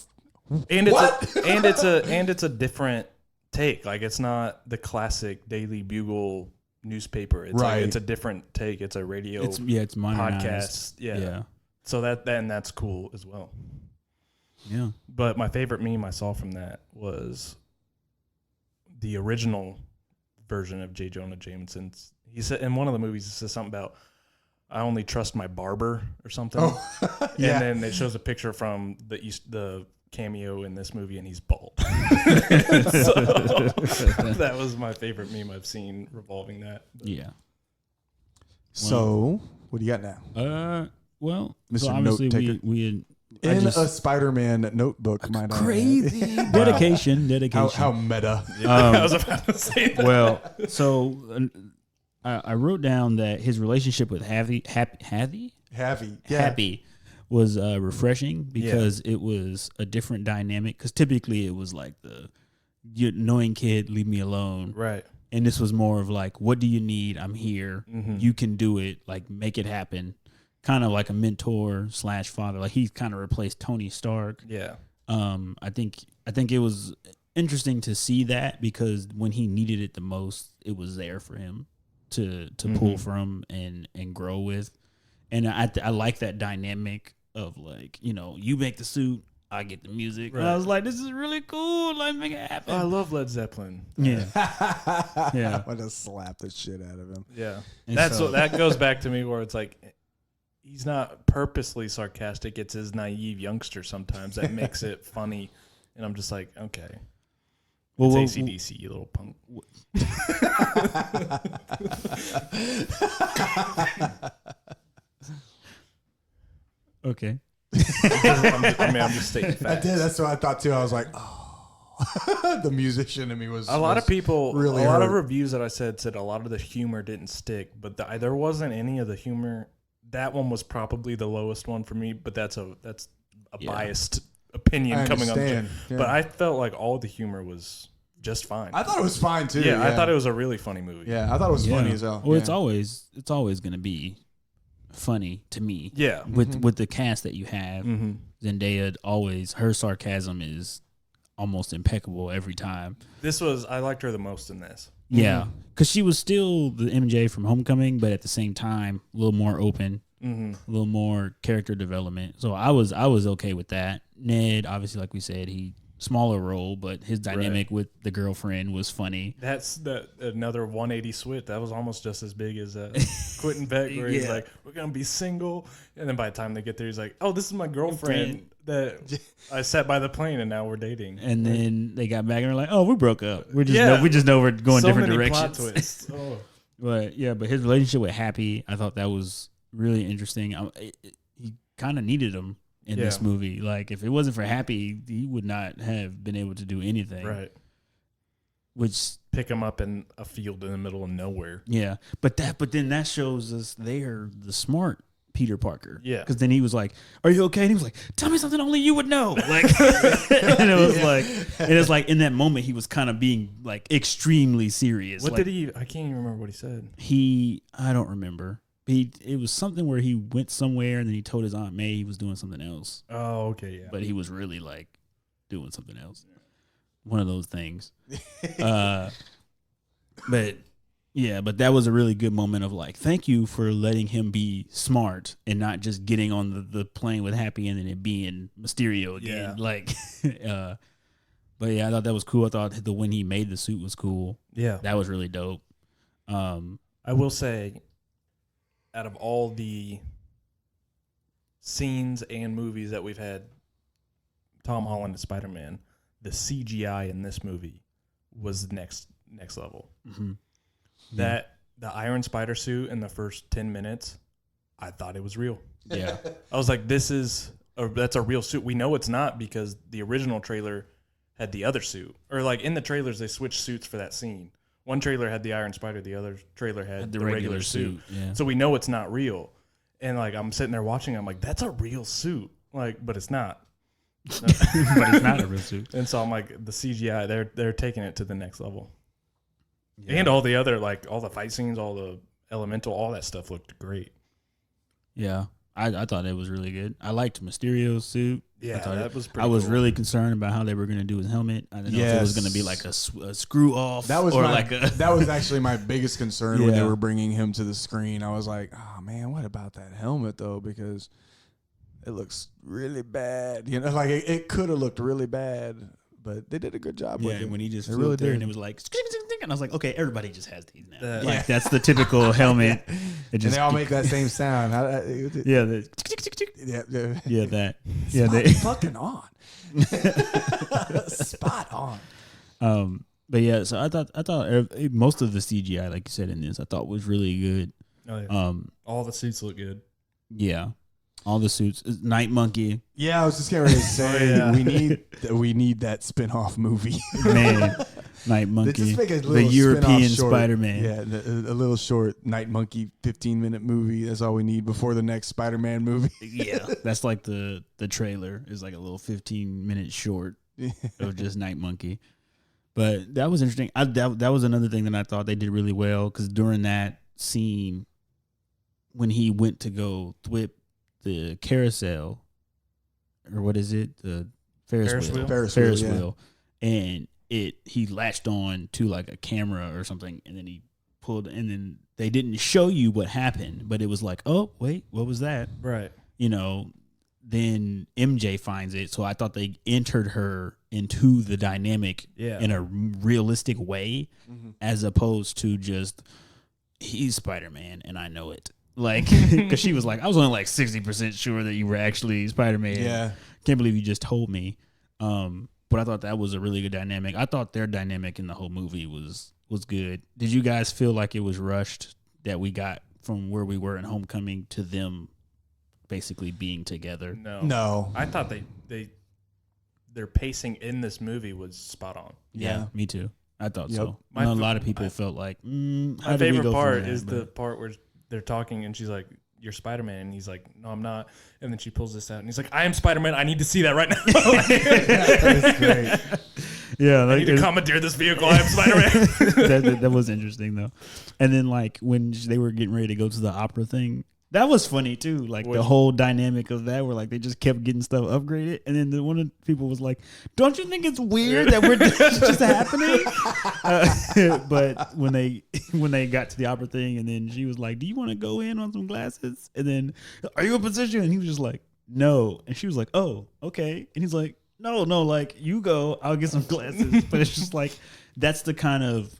And it's a different take. Like it's not the classic Daily Bugle newspaper. It's like it's a different take. It's a radio. It's modernized. Podcast. Yeah. So that's cool as well. Yeah. But my favorite meme I saw from that was the original version of J. Jonah Jameson's. He said in one of the movies, he says something about, I only trust my barber or something. Oh, yeah. And then it shows a picture from the cameo in this movie, and he's bald. So, that was my favorite meme I've seen revolving that. But. Yeah. So, what do you got now? Well, Mr. so obviously Note-taker. we in a Spider-Man notebook, might I crazy dedication. How meta. I was about to say that. Well, so I wrote down that his relationship with Happy was refreshing because it was a different dynamic. Because typically it was like the annoying kid, leave me alone, right? And this was more of like, what do you need? I'm here. Mm-hmm. You can do it. Like, make it happen. Kind of like a mentor / father. Like he's kind of replaced Tony Stark. Yeah. I think it was interesting to see that because when he needed it the most, it was there for him. to pull from and grow with. And I like that dynamic of like, you know, you make the suit, I get the music. Right. And I was like, this is really cool. Like, make it happen. I love Led Zeppelin. Yeah. Yeah. I want to slap the shit out of him. Yeah. And That's so- what that goes back to me where it's like he's not purposely sarcastic. It's his naive youngster sometimes that makes it funny. And I'm just like, okay. Well, It's AC/DC, you little punk. okay. I'm just stating I facts. did. That's what I thought too. I was like, oh, the musician in me was A lot of people, really a lot of hurt. reviews that I said a lot of the humor didn't stick, but there wasn't any of the humor. That one was probably the lowest one for me, but that's a Yeah. biased opinion I coming on. understand. Yeah. But I felt like all the humor was just fine. I thought it was fine too. yeah, I thought it was a really funny movie. Yeah, I thought it was funny as hell. Well, yeah. it's always gonna be funny to me. Yeah. With the cast that you have, Mm-hmm. Zendaya always, her sarcasm is almost impeccable every time. I liked her the most in this. Yeah, because she was still the MJ from Homecoming, but at the same time, a little more open, Mm-hmm. a little more character development. So I was okay with that. Ned, obviously, like we said, he smaller role, but his dynamic with the girlfriend was funny. That's another 180 switch. That was almost just as big as Quentin Beck, where he's Yeah. like, "We're gonna be single," and then by the time they get there, he's like, "Oh, this is my girlfriend that I sat by the plane, and now we're dating." And then they got back and were like, "Oh, we broke up. We Yeah. just know we're going so different many directions." plot twists. Oh. But yeah, but his relationship with Happy, I thought that was really interesting. He kind of needed him in this Yeah. movie. Like, if it wasn't for Happy, he would not have been able to do anything. Right. Which, Pick him up in a field in the middle of nowhere. yeah, but then that shows us they're the smart Peter Parker. Yeah. Because then he was like, "Are you okay?" And he was like, "Tell me something only you would know." Like, and it was and it's like in that moment he was kind of being like extremely serious. What like, did he? I can't even remember what he said. I don't remember. It was something where he went somewhere and then he told his Aunt May he was doing something else, Oh, okay, yeah. but he was really like doing something else. One of those things. But yeah, but that was a really good moment of like, thank you for letting him be smart and not just getting on the plane with Happy and then it being Mysterio again. Yeah. Like, but yeah, I thought that was cool. I thought when he made the suit was cool. Yeah. That was really dope. I will say, out of all the scenes and movies that we've had, Tom Holland as Spider-Man, the CGI in this movie was next level. Mm-hmm. That the Iron Spider suit in the first 10 minutes, I thought it was real. Yeah. I was like, that's a real suit. We know it's not because the original trailer had the other suit. Or like in the trailers, they switched suits for that scene. One trailer had the Iron Spider, the other trailer had the regular suit. Yeah. So we know it's not real. And like I'm sitting there watching, I'm like, that's a real suit. Like, but it's not. But it's not a real suit. And so I'm like, the CGI, they're taking it to the next level. Yeah. And all the other, like all the fight scenes, all the elemental, all that stuff looked great. Yeah. I thought it was really good. I liked Mysterio's suit. Yeah, that was pretty I was cool. really concerned about how they were going to do his helmet. I didn't know if it was going to be like a screw off. That was or my, like a that was actually my biggest concern when they Yeah. were bringing him to the screen. I was like, oh man, what about that helmet though? Because it looks really bad. You know, like it could have looked really bad, but they did a good job with yeah. it. When he just They flew really up there did. and it was like, and I was like, okay, everybody just has these now. Yeah. Like that's the typical helmet. It And just they all make that same sound. yeah, Yeah. yeah, that Spot they fucking on. Spot on. But yeah, so I thought most of the CGI, like you said in this, I thought was really good. Oh, yeah. Um, All the suits look good. yeah, all the suits. Night Monkey, Yeah, I was just getting ready to say yeah. we need that spin-off movie. man, Night They Monkey, just make a the little European spin-off short. Spider-Man. Yeah, a little short Night Monkey 15-minute movie. That's all we need before the next Spider-Man movie. Yeah, that's like the trailer is like a little 15-minute short of just Night Monkey. But that was interesting. That was another thing that I thought they did really well because during that scene, when he went to go whip the carousel, or what is it, the Ferris wheel, Ferris wheel, yeah. and he latched on to like a camera or something, and then he pulled, and then they didn't show you what happened, but it was like, oh wait, what was that? Right. You know, then MJ finds it. So I thought they entered her into the dynamic in a realistic way, as opposed to just he's Spider-Man and I know it. Like, because she was like, I was only like 60% sure that you were actually Spider-Man. Yeah. Can't believe you just told me. But I thought that was a really good dynamic. I thought their dynamic in the whole movie was good. Did you guys feel like it was rushed that we got from where we were in Homecoming to them basically being together? No. I thought their pacing in this movie was spot on. Yeah, me too. I thought so. My I know a lot of people felt like, my favorite part is the part where they're talking and she's like, "You're Spider-Man," and he's like, "No, I'm not." And then she pulls this out and he's like, "I am Spider-Man. I need to see that right now." That's great. Yeah, I need to commandeer this vehicle. I am Spider-Man. that was interesting though. And then like when they were getting ready to go to the opera thing, that was funny too. Like the whole dynamic of that, where like they just kept getting stuff upgraded, and then one of the people was like, "Don't you think it's weird that it's just happening?" But when they got to the opera thing, and then she was like, "Do you want to go in on some glasses?" And then, "Are you in position?" And he was just like, "No." And she was like, "Oh, okay." And he's like, No, like you go. I'll get some glasses." But it's just like that's the kind of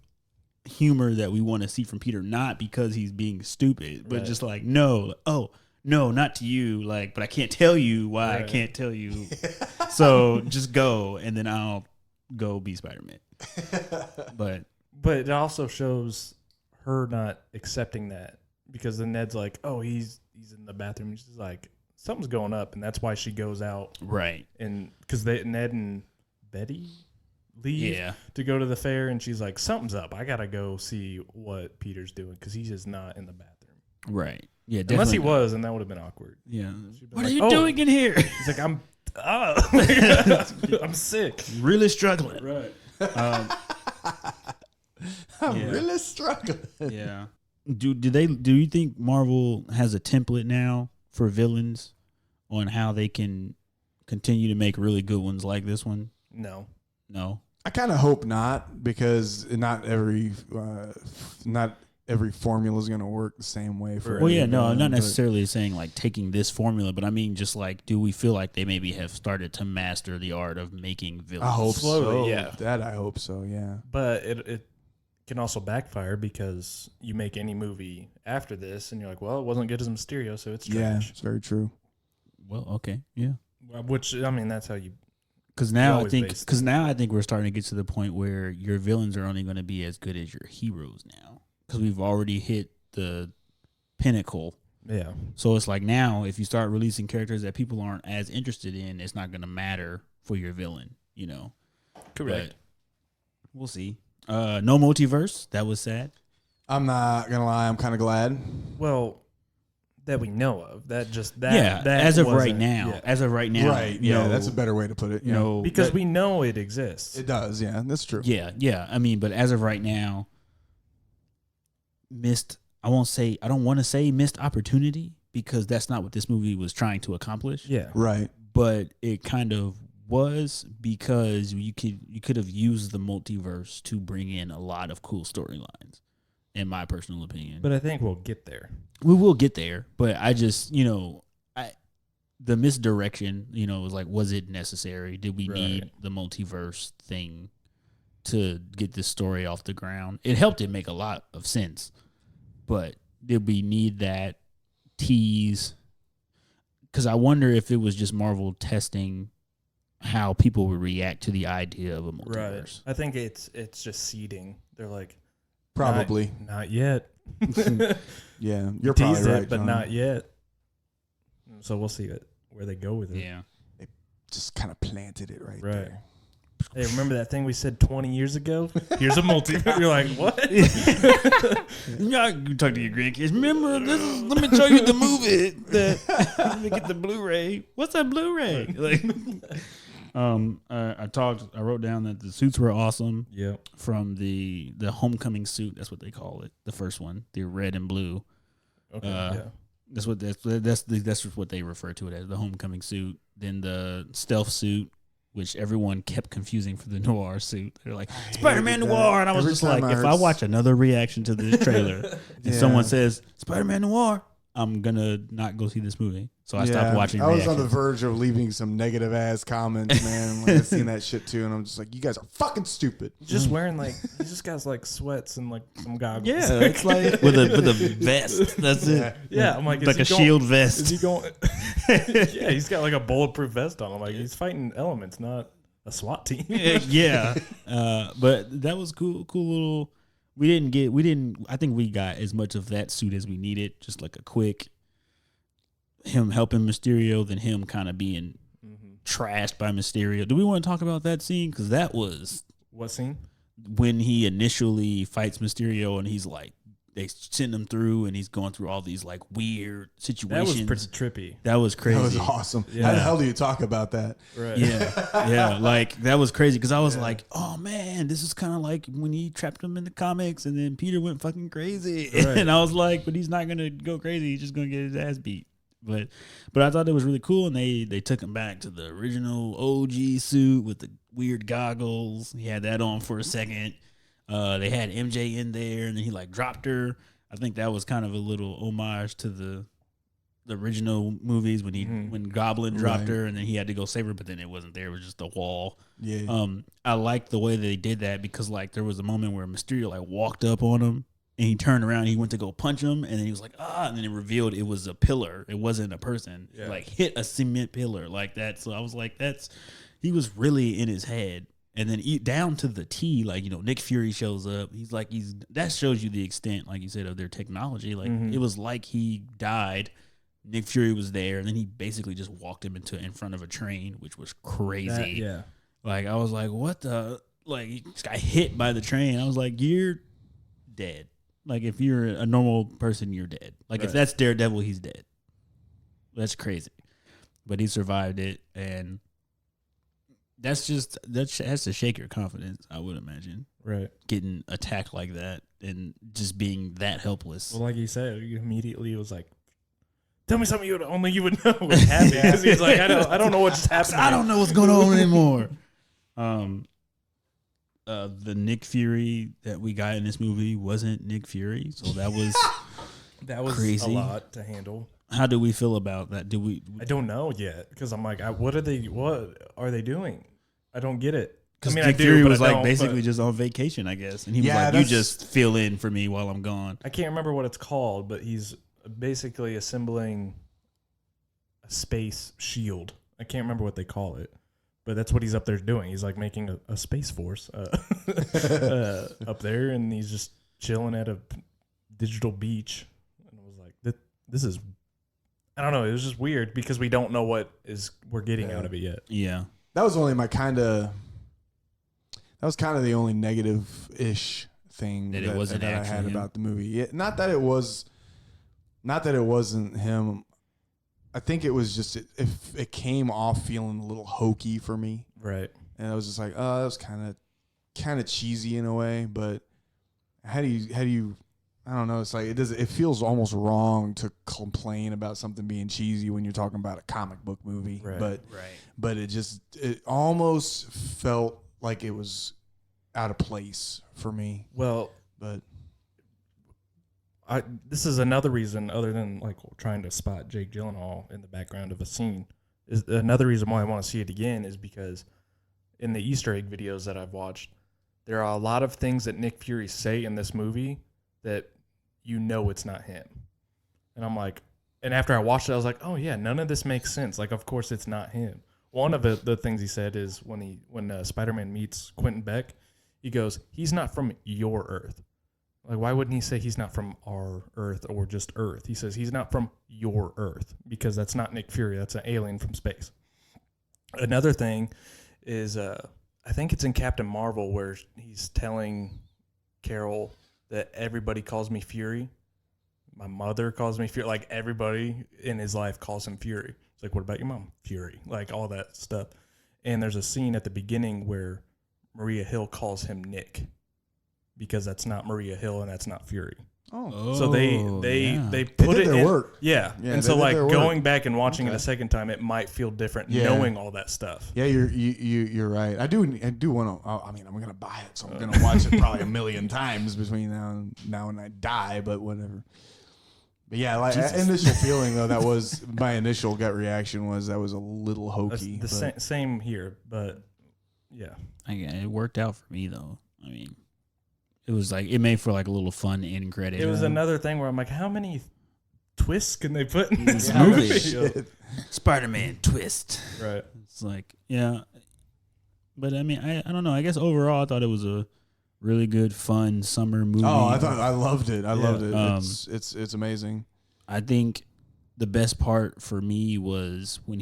humor that we want to see from Peter, not because he's being stupid, but just like, no, not to you, like, but I can't tell you why I can't tell you. So just go, and then I'll go be Spider-Man. But it also shows her not accepting that, because then Ned's like, "Oh, he's in the bathroom." She's like, something's going up, and that's why she goes out. Right. And because Ned and Betty leave to go to the fair, and she's like, something's up. I gotta go see what Peter's doing, because he's just not in the bathroom. Right. Yeah. Unless he was, and that would have been awkward. Yeah. What like, are you doing in here? He's like, I'm sick. Really struggling. Right. I'm really struggling. Yeah. Do you think Marvel has a template now for villains on how they can continue to make really good ones like this one? No. I kind of hope not, because not every formula is going to work the same way for. Well, yeah, no, I'm not necessarily saying like taking this formula, but I mean just like, do we feel like they maybe have started to master the art of making villains? I hope slowly, so. yeah. That I hope so. Yeah. But it can also backfire, because you make any movie after this, and you're like, well, it wasn't good as Mysterio, so it's trash. Yeah, it's very true. Well, okay, yeah. Which, I mean, that's how you. Because now I think we're starting to get to the point where your villains are only going to be as good as your heroes now, because we've already hit the pinnacle. Yeah. So it's like now, if you start releasing characters that people aren't as interested in, it's not going to matter for your villain, you know. Correct. But we'll see. No multiverse. That was sad. I'm not gonna lie. I'm kind of glad. Well, that we know of. That as of right now. Yeah. As of right now. Right. Yeah, that's a better way to put it. Yeah. No, because we know it exists. It does. Yeah, that's true. Yeah. I mean, but as of right now, I don't want to say missed opportunity, because that's not what this movie was trying to accomplish. Yeah. Right. But it kind of was, because you could have used the multiverse to bring in a lot of cool storylines, in my personal opinion. But I think we'll get there. We will get there, but I just, the misdirection, was like, was it necessary? Did we need the multiverse thing to get this story off the ground? It helped it make a lot of sense, but did we need that tease? Because I wonder if it was just Marvel testing how people would react to the idea of a multiverse. Right. I think it's just seeding. They're like, probably not yet. Yeah, you're probably right, but John. not yet. So we'll see where they go with it. Yeah. They just kind of planted it right there. Hey, remember that thing we said 20 years ago? Here's a multiverse. You're like, what? You talk to your grandkids. Remember, let me show you the movie. Let me get the Blu-ray. What's that Blu-ray? Like, I wrote down that the suits were awesome. Yeah. From the homecoming suit, that's what they call it. The first one, the red and blue. Okay. Yeah. That's what they refer to it as, the homecoming suit. Then the stealth suit which everyone kept confusing for the noir suit. They're like, hated Spider-Man that. Noir. And I was Every just time like, I if heard I watch another reaction to this trailer and Yeah. someone says, Spider-Man Noir, I'm going to not go see this movie. So I stopped watching I was reactions. on the verge of leaving some negative ass comments, man. When I seen that shit too, and I'm just like, you guys are fucking stupid. He's just wearing like he just got like sweats and like some goggles. Yeah, it's like with a vest. That's it. Yeah, I'm like, Like a shield vest. Is he going? Yeah, he's got like a bulletproof vest on. I'm like, he's fighting elements, not a SWAT team. Yeah. But that was cool little. I think we got as much of that suit as we needed. Just like a quick him helping Mysterio, then him kind of being trashed by Mysterio. Do we want to talk about that scene? Because that was What scene? when he initially fights Mysterio and he's like, they send him through and he's going through all these like weird situations. That was pretty trippy. That was crazy. That was awesome. Yeah. How the hell do you talk about that? Right. Yeah, like that was crazy because I was like, oh man, this is kind of like when he trapped him in the comics and then Peter went fucking crazy. Right. And I was like, but he's not gonna go crazy. He's just gonna get his ass beat. But I thought it was really cool, and they took him back to the original OG suit with the weird goggles. He had that on for a second. They had MJ in there, and then he like dropped her. I think that was kind of a little homage to the original movies when Goblin dropped Right. her, and then he had to go save her, but then it wasn't there; it was just a wall. Yeah. I liked the way that they did that because like there was a moment where Mysterio like walked up on him. And he turned around, he went to go punch him, and then he was like, and then it revealed it was a pillar. It wasn't a person. Yeah. Like, hit a cement pillar like that. So I was like, he was really in his head. And then down to the T, like, Nick Fury shows up. He's like, that shows you the extent, like you said, of their technology. Like, it was like he died. Nick Fury was there, and then he basically just walked him in front of a train, which was crazy. Yeah. Like, I was like, what the? Like, he just got hit by the train. I was like, you're dead. Like, if you're a normal person, you're dead. Like, if that's Daredevil, he's dead. That's crazy. But he survived it, and that has to shake your confidence, I would imagine. Right. Getting attacked like that and just being that helpless. Well, like you said, he immediately was like, "Tell me something only you would know." Was happy because he's like, "I don't know what just happened. I don't know what's going on anymore." The Nick Fury that we got in this movie wasn't Nick Fury, so that was crazy. A lot to handle. How do we feel about that? I don't know yet because I'm like, what are they doing? I don't get it. I mean, Nick I do, Fury but was I like don't, basically but just on vacation, I guess, and he was Yeah, like, "You that's- just fill in for me while I'm gone." I can't remember what it's called, but he's basically assembling a space shield. I can't remember what they call it, but that's what he's up there doing. He's like making a space force up there, and he's just chilling at a digital beach. And I was like, this is, I don't know. It was just weird because we don't know what we're getting out of it yet. Yeah, That was only that was kind of the only negative-ish thing That it wasn't that I actually had him? about the movie. Yeah, not that it wasn't him. I think it was just if it came off feeling a little hokey for me, Right. and I was just like, oh, that was kind of cheesy in a way. But how do you? I don't know. It's like it feels almost wrong to complain about something being cheesy when you're talking about a comic book movie. Right. But it almost felt like it was out of place for me. Well, But this is another reason, other than like trying to spot Jake Gyllenhaal in the background of a scene, is another reason why I want to see it again is because in the Easter egg videos that I've watched, there are a lot of things that Nick Fury say in this movie that it's not him. And I'm like, and after I watched it, I was like, oh yeah, none of this makes sense. Like, of course it's not him. One of the things he said is when Spider-Man meets Quentin Beck, he goes, he's not from your Earth. Like, why wouldn't he say he's not from our Earth or just Earth? He says he's not from your Earth because that's not Nick Fury. That's an alien from space. Another thing is, I think it's in Captain Marvel where he's telling Carol that everybody calls me Fury. My mother calls me Fury. Like, everybody in his life calls him Fury. It's like, what about your mom? Fury. Like, all that stuff. And there's a scene at the beginning where Maria Hill calls him Nick, because that's not Maria Hill and that's not Fury. Oh, So they They put did it their in, work. Yeah. Yeah, And they so did like their work. going back and watching it Okay. a second time, it might feel different Yeah. knowing all that stuff. Yeah, you're right. I do want to. I mean, I'm gonna buy it, so I'm gonna watch it probably a million times between now and I die. But whatever. But yeah, like initial feeling though, that was my initial gut reaction was that was a little hokey. Same here, but yeah. It worked out for me though. I mean, it was like it made for like a little fun end credit. It was another thing where I'm like, how many twists can they put in this Yeah, movie? Spider-Man twist. Right. It's like, yeah. But I mean, I don't know. I guess overall, I thought it was a really good, fun summer movie. Oh, I loved it. I loved it. It's amazing. I think the best part for me was when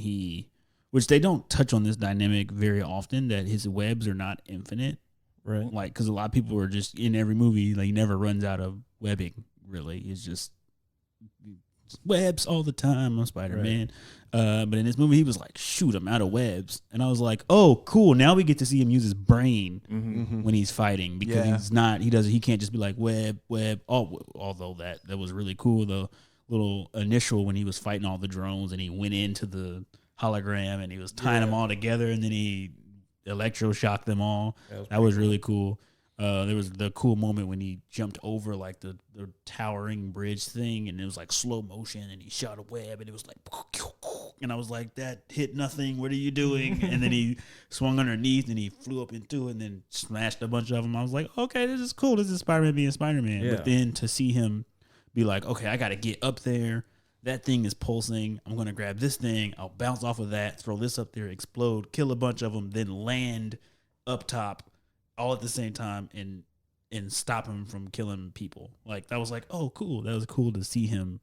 which they don't touch on this dynamic very often, that his webs are not infinite. Right. Like, because a lot of people are just in every movie, like, he never runs out of webbing, really. It's just webs all the time on Spider-Man. Right. But in this movie, he was like, shoot, I'm out of webs. And I was like, oh, cool. Now we get to see him use his brain when he's fighting, because he can't just be like web. Although that was really cool. The little initial when he was fighting all the drones and he went into the hologram and he was tying them all together and then he electroshocked them all. That was really cool. There was the cool moment when he jumped over like the towering bridge thing and it was like slow motion and he shot a web and it was like, and I was like, that hit nothing. What are you doing? And then he swung underneath and he flew up into it and then smashed a bunch of them. I was like, okay, this is cool. This is Spider-Man being Spider-Man. Yeah. But then to see him be like, okay, I got to get up there. That thing is pulsing. I'm going to grab this thing. I'll bounce off of that, throw this up there, explode, kill a bunch of them, then land up top all at the same time and stop him from killing people. Like, that was like, oh, cool. That was cool to see him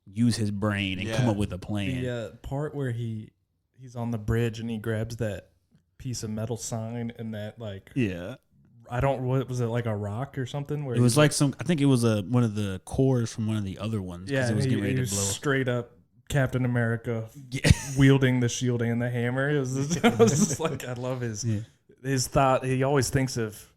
use his brain and come up with a plan. The part where he's on the bridge and he grabs that piece of metal sign and that, like... Yeah. What was it, like a rock or something? Where it was like I think it was one of the cores from one of the other ones. Yeah, it was getting ready to blow. Straight up Captain America wielding the shield and the hammer. It was just like, I love his thought. He always thinks of,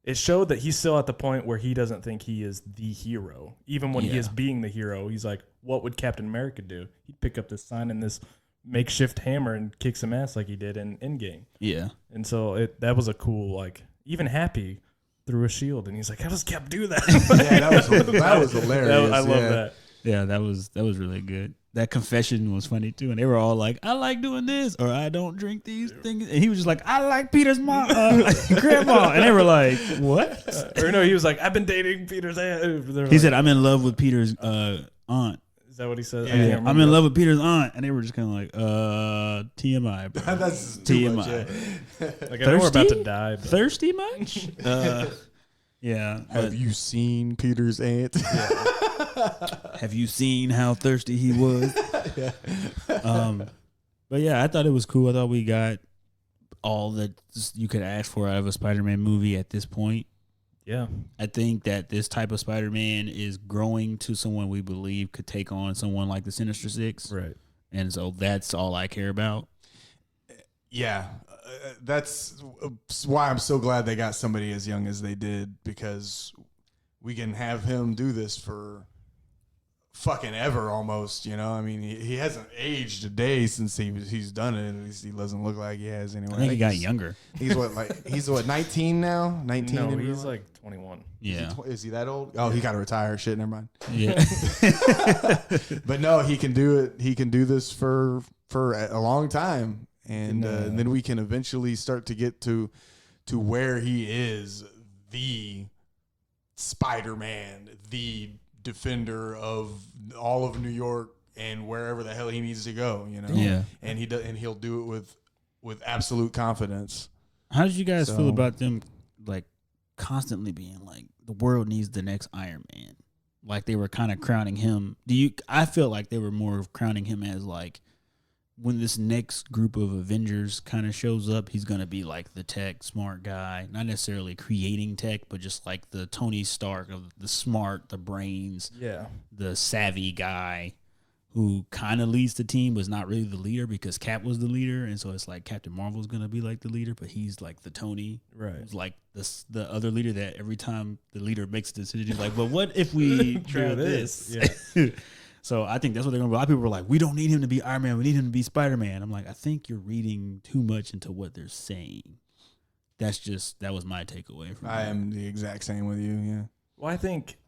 it showed that he's still at the point where he doesn't think he is the hero. Even when he is being the hero, he's like, what would Captain America do? He'd pick up this sign and this makeshift hammer and kick some ass like he did in Endgame. Yeah. And so that was a cool, like, even Happy threw a shield, and he's like, "How does Cap do that?" that was hilarious. I love that. Yeah, that was really good. That confession was funny too, and they were all like, "I like doing this," or "I don't drink these things," and he was just like, "I like Peter's mom, grandma," and they were like, "What?" Or no, he was like, "I've been dating Peter's aunt." He said, "I'm in love with Peter's aunt." Is that what he said? Yeah, I'm in love with Peter's aunt, and they were just kind of like, TMI, bro. That's TMI. Much, yeah. Like, I know we're about to die. But. Thirsty much? Yeah. Have you seen Peter's aunt? Have you seen how thirsty he was? But yeah, I thought it was cool. I thought we got all that you could ask for out of a Spider-Man movie at this point. Yeah. I think that this type of Spider-Man is growing to someone we believe could take on someone like the Sinister Six. Right. And so that's all I care about. Yeah. That's why I'm so glad they got somebody as young as they did, because we can have him do this for fucking ever almost, you know? I mean, he hasn't aged a day since he's done it. At least he doesn't look like he has anyway. I think he got younger. He's what, 19 now? 19? No, he's like 21. Yeah. Is he that old? Oh, he got to retire. Shit, never mind. Yeah. But no, he can do it. He can do this for a long time. And then we can eventually start to get to where he is the Spider-Man, the defender of all of New York and wherever the hell he needs to go, you know? Yeah. And he'll do it with absolute confidence. How did you guys feel about them, like, constantly being like, the world needs the next Iron Man? Like, they were kind of crowning him. I feel like they were more of crowning him as, like, when this next group of Avengers kind of shows up, he's going to be like the tech smart guy, not necessarily creating tech, but just like the Tony Stark of the smart, the brains, the savvy guy. who kind of leads the team, but is not really the leader because Cap was the leader, and so it's like Captain Marvel's gonna be like the leader, but he's like the Tony, Right. who's like the other leader that every time the leader makes a decision, he's like, but what if we try this? Yeah. So I think that's what they're gonna. A lot of people were like, we don't need him to be Iron Man, we need him to be Spider-Man. I'm like, I think you're reading too much into what they're saying. That was my takeaway from I am the exact same with you. Yeah. Well, I think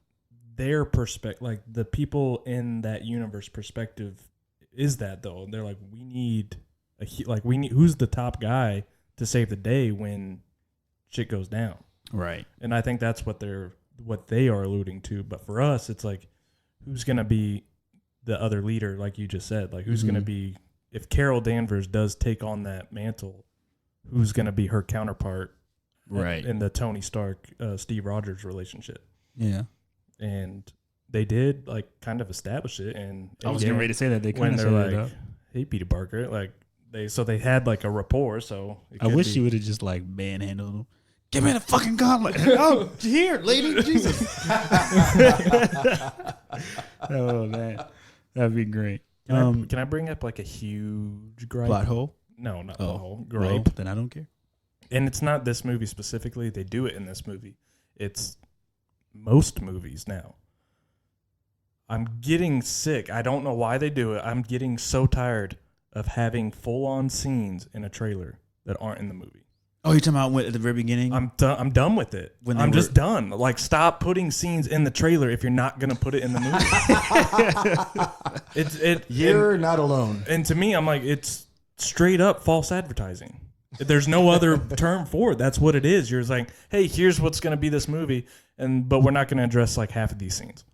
their perspective, like the people in that universe perspective, is that though they're like, we need who's the top guy to save the day when shit goes down, right. and I think that's what they are alluding to. But for us, it's like, who's gonna be the other leader, like you just said, like who's gonna be if Carol Danvers does take on that mantle, who's gonna be her counterpart, Right. in the Tony Stark Steve Rogers relationship. Yeah. And they did like kind of establish it, and I was getting ready to say that they when kind of they're set it like, up. "Hey, Peter Parker," like they had like a rapport. So I wish she would have just like manhandled him. Give me the fucking gauntlet. Oh, here, lady, Jesus. Oh man, that'd be great. Can I bring up like a huge gripe? Plot hole. No, not Oh, the whole well, gripe. then I don't care. And it's not this movie specifically. They do it in this movie. It's most movies now. I'm getting sick. I don't know why they do it. I'm getting so tired of having full-on scenes in a trailer that aren't in the movie. Oh, you're talking about at the very beginning? I'm done with it. I'm just done. Like, stop putting scenes in the trailer if you're not gonna put it in the movie. You're not alone. And to me, I'm like, it's straight up false advertising. There's no other term for it. That's what it is. You're just like, hey, here's what's gonna be this movie, but we're not gonna address like half of these scenes.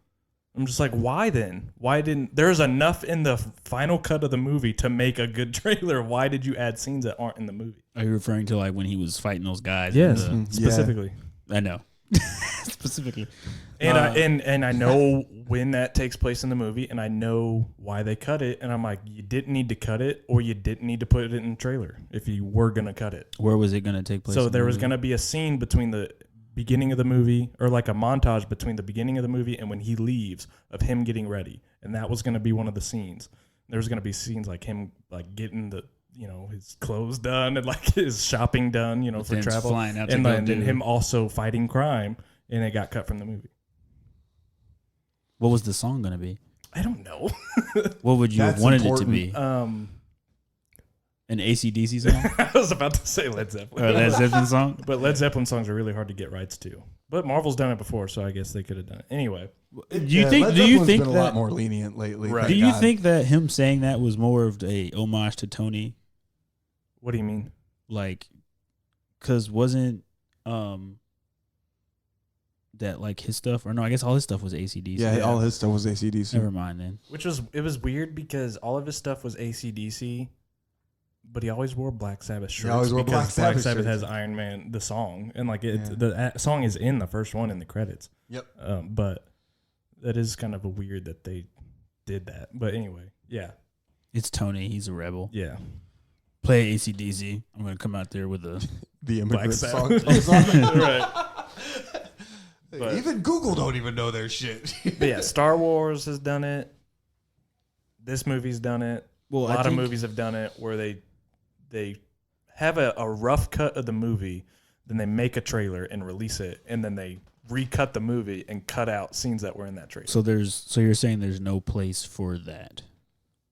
I'm just like, why then? Why didn't there's enough in the final cut of the movie to make a good trailer? Why did you add scenes that aren't in the movie? Are you referring to like when he was fighting those guys? Yes, specifically. I know. Specifically. And I know when that takes place in the movie, and I know why they cut it, and I'm like, you didn't need to cut it, or you didn't need to put it in the trailer if you were gonna cut it. Where was it gonna take place? So there was gonna be a scene between the beginning of the movie, or like a montage between the beginning of the movie and when he leaves, of him getting ready, and that was gonna be one of the scenes. There was gonna be scenes like him like getting the his clothes done and like his shopping done, for travel, flying out to and go then do. him also fighting crime, and it got cut from the movie. What was the song gonna be? I don't know. What would you have That's wanted important. it to be? An AC/DC song I was about to say Led Zeppelin. or a Led Zeppelin song? But Led Zeppelin songs are really hard to get rights to. But Marvel's done it before, so I guess they could have done it. Anyway. Do you think been a that lot more lenient lately? Right. thank Do you God. think that him saying that was more of a homage to Tony? What do you mean? Like, because wasn't that like his stuff? Or no, I guess all his stuff was AC/DC. Yeah, all his stuff was ACDC. Never mind then. It was weird because all of his stuff was AC/DC, but he always wore Black Sabbath shirts. always wore because Black Sabbath has shirts. Iron Man, the song, and like it, Yeah. the song is in the first one in the credits. Yep. But that is kind of a weird that they did that. But anyway, yeah, It's Tony. He's a rebel. yeah. Play AC/DC. I'm gonna come out there with a. The Black immigrant song. Sabbath. Right. But- Even Google don't even know their shit. But yeah, Star Wars has done it. This movie's done it. Well, A lot of movies have done it where they have a rough cut of the movie, then they make a trailer and release it, and then they recut the movie and cut out scenes that were in that trailer. So you're saying there's no place for that,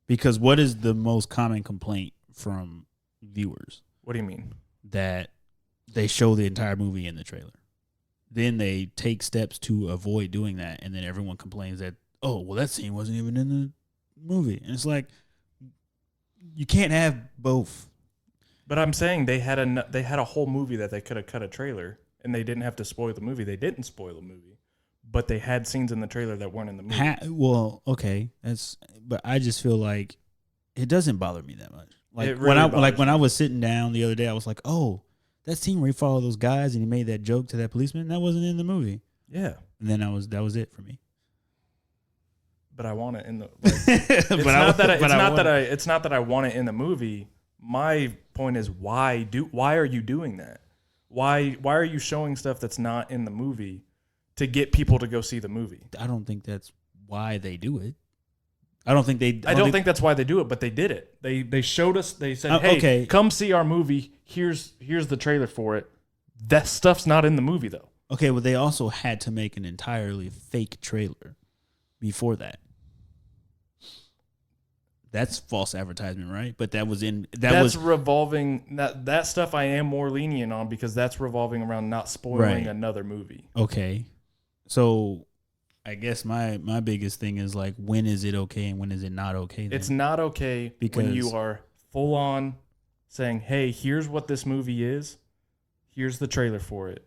because what is the most common complaint from viewers? What do you mean? That they show the entire movie in the trailer, then they take steps to avoid doing that, and then everyone complains that, oh, well, that scene wasn't even in the movie, and it's like you can't have both. But I'm saying they had a whole movie that they could have cut a trailer, and they didn't have to spoil the movie. They didn't spoil the movie, but they had scenes in the trailer that weren't in the movie. Well, okay, but I just feel like it doesn't bother me that much. Like It really bothers when I was sitting down the other day, I was like, oh, that scene where he followed those guys and he made that joke to that policeman, that wasn't in the movie. Yeah, And then that was it for me. but I want it in the. Like, it's not that I want it in the movie. My point is, why are you doing that? Why are you showing stuff that's not in the movie to get people to go see the movie? I don't think that's why they do it. I don't think they. I don't think that's why they do it, but they did it. They showed us. They said, "Hey, okay. come see our movie. Here's the trailer for it." That stuff's not in the movie though. Okay, well, they also had to make an entirely fake trailer before that. That's false advertisement, right? But that was in That's revolving. That stuff I am more lenient on because that's revolving around not spoiling another movie. Okay, so I guess my biggest thing is like, when is it okay and when is it not okay? Then? It's not okay when you are full on saying, "Hey, here's what this movie is. Here's the trailer for it.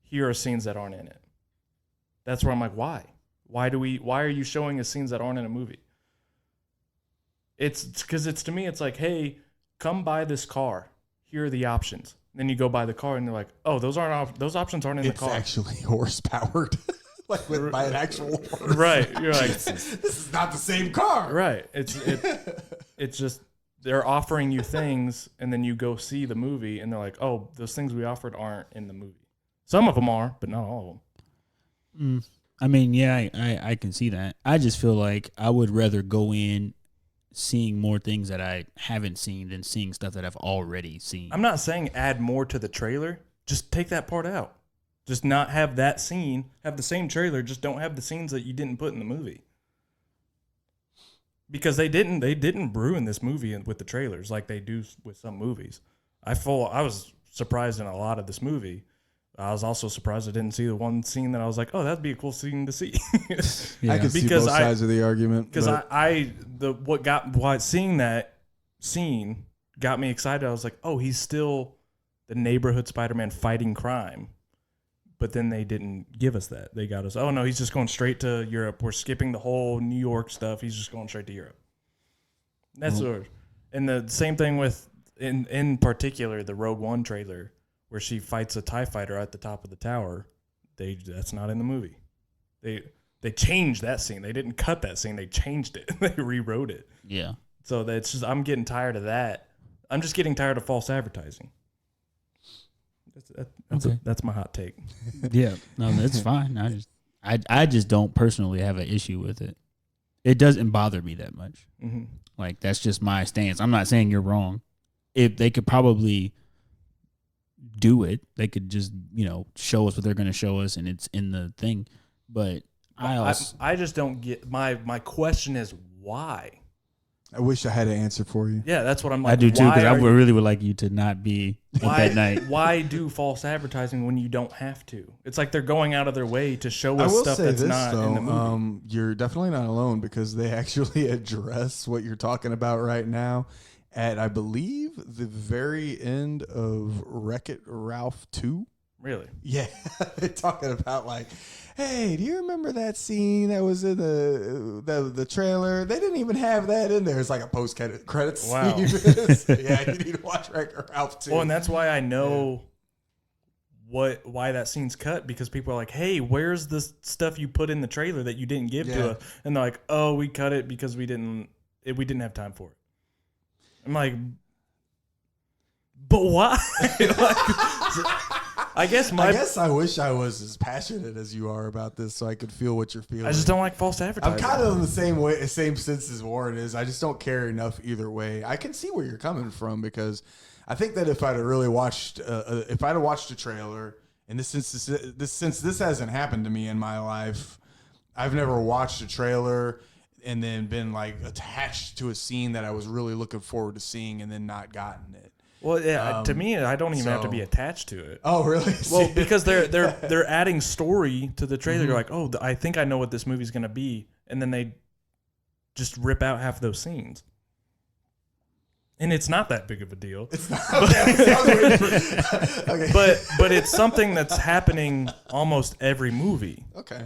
Here are scenes that aren't in it." That's where I'm like, why? Why are you showing us scenes that aren't in a movie? It's because to me, it's like, hey, come buy this car. Here are the options. Then you go buy the car and they're like, oh, those options aren't in the car. It's actually horse powered. Like by an actual horse. Right. You're like, this is not the same car. Right. It's just they're offering you things and then you go see the movie and they're like, oh, those things we offered aren't in the movie. Some of them are, but not all of them. I mean, yeah, I can see that. I just feel like I would rather go in seeing more things that I haven't seen than seeing stuff that I've already seen. I'm not saying add more to the trailer. Just take that part out. Just not have that scene. Have the same trailer. Just don't have the scenes that you didn't put in the movie. Because they didn't ruin this movie with the trailers like they do with some movies. I was surprised in a lot of this movie. I was also surprised I didn't see the one scene that I was like, oh, that'd be a cool scene to see. I can see both sides of the argument. Because seeing that scene got me excited. I was like, oh, he's still the neighborhood Spider-Man fighting crime. But then they didn't give us that. They got us, oh, no, he's just going straight to Europe. We're skipping the whole New York stuff. He's just going straight to Europe. That's and the same thing with, in particular, the Rogue One trailer, where she fights a TIE fighter at the top of the tower. That's not in the movie. They changed that scene. They didn't cut that scene. They changed it. They rewrote it. Yeah. So that's just, I'm getting tired of that. I'm just getting tired of false advertising. That's my hot take. Yeah. No, that's fine. I just don't personally have an issue with it. It doesn't bother me that much. Mm-hmm. Like, that's just my stance. I'm not saying you're wrong. If they could probably do it, they could just, show us what they're going to show us and it's in the thing. But I just don't get, my question is why? I wish I had an answer for you. Yeah, that's what I'm like. I do too, because I really would like you to not be up at night. Why do false advertising when you don't have to? It's like they're going out of their way to show us stuff that's not in the movie. You're definitely not alone because they actually address what you're talking about right now at, I believe, the very end of Wreck-It Ralph 2. Really? Yeah. They're talking about like, hey, do you remember that scene that was in the trailer? They didn't even have that in there. It's like a post-credit scene. So, yeah, you need to watch Wreck-It Ralph 2. Well, and that's why I know why that scene's cut, because people are like, hey, where's the stuff you put in the trailer that you didn't give to us? And they're like, oh, we cut it because we didn't have time for it. I'm like, but why? I guess I wish I was as passionate as you are about this, so I could feel what you're feeling. I just don't like false advertising. I'm kind of in the same sense as Warren is. I just don't care enough either way. I can see where you're coming from, because I think that if I'd have really watched, a trailer, and since this hasn't happened to me in my life, I've never watched a trailer and then been like attached to a scene that I was really looking forward to seeing and then not gotten it. Well, yeah. To me, I don't even have to be attached to it. Oh, really? Well, because they're adding story to the trailer. Mm-hmm. You're like, oh, I think I know what this movie's gonna be, and then they just rip out half those scenes, and it's not that big of a deal. It's not. Okay. But it's something that's happening almost every movie. Okay.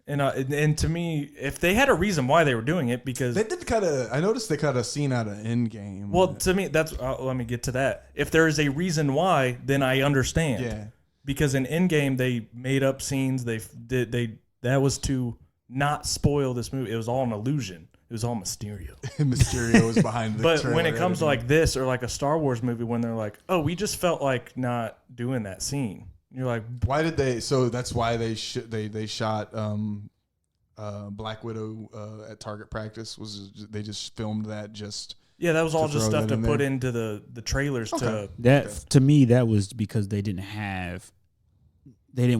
And to me, if they had a reason why they were doing it, because they did I noticed they cut a scene out of Endgame. Well, to me, let me get to that. If there is a reason why, then I understand. Yeah. Because in Endgame, they made up scenes. That was to not spoil this movie. It was all an illusion. It was all Mysterio. Mysterio was behind the But trailer. when it comes to like this or like a Star Wars movie, when they're like, oh, we just felt like not doing that scene. You're like, why did they? So that's why they shot Black Widow at target practice they just filmed that just. Yeah, that was all To just throw stuff that to in put there. into the trailers to. That to me, that was because they didn't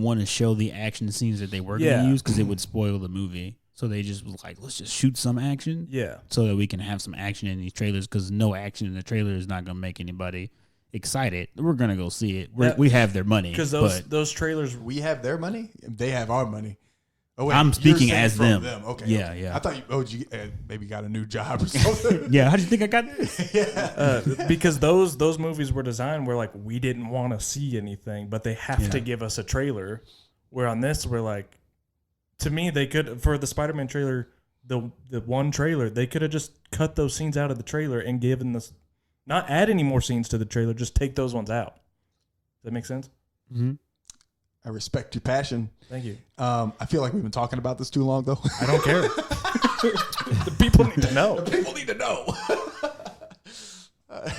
want to show the action scenes that they were going to Yeah. use because it would spoil the movie. So they just was like, let's just shoot some action, Yeah. so that we can have some action in these trailers. Because no action in the trailer is not going to make anybody excited. We're going to go see it. We have their money Because but those trailers. We have their money. They have our money. Oh, wait, I'm you're speaking saying as from them. Okay. Yeah, okay. yeah. I thought you maybe got a new job or something. Yeah, how do you think I got this? Because those movies were designed where like we didn't want to see anything, but they have to give us a trailer. Where on this, we're like, to me, they could for the Spider-Man trailer, the one trailer, they could have just cut those scenes out of the trailer and given us, not add any more scenes to the trailer, just take those ones out. Does that make sense? Mm-hmm. I respect your passion. Thank you. I feel like we've been talking about this too long, though. I don't care. The people need to know. People need to know.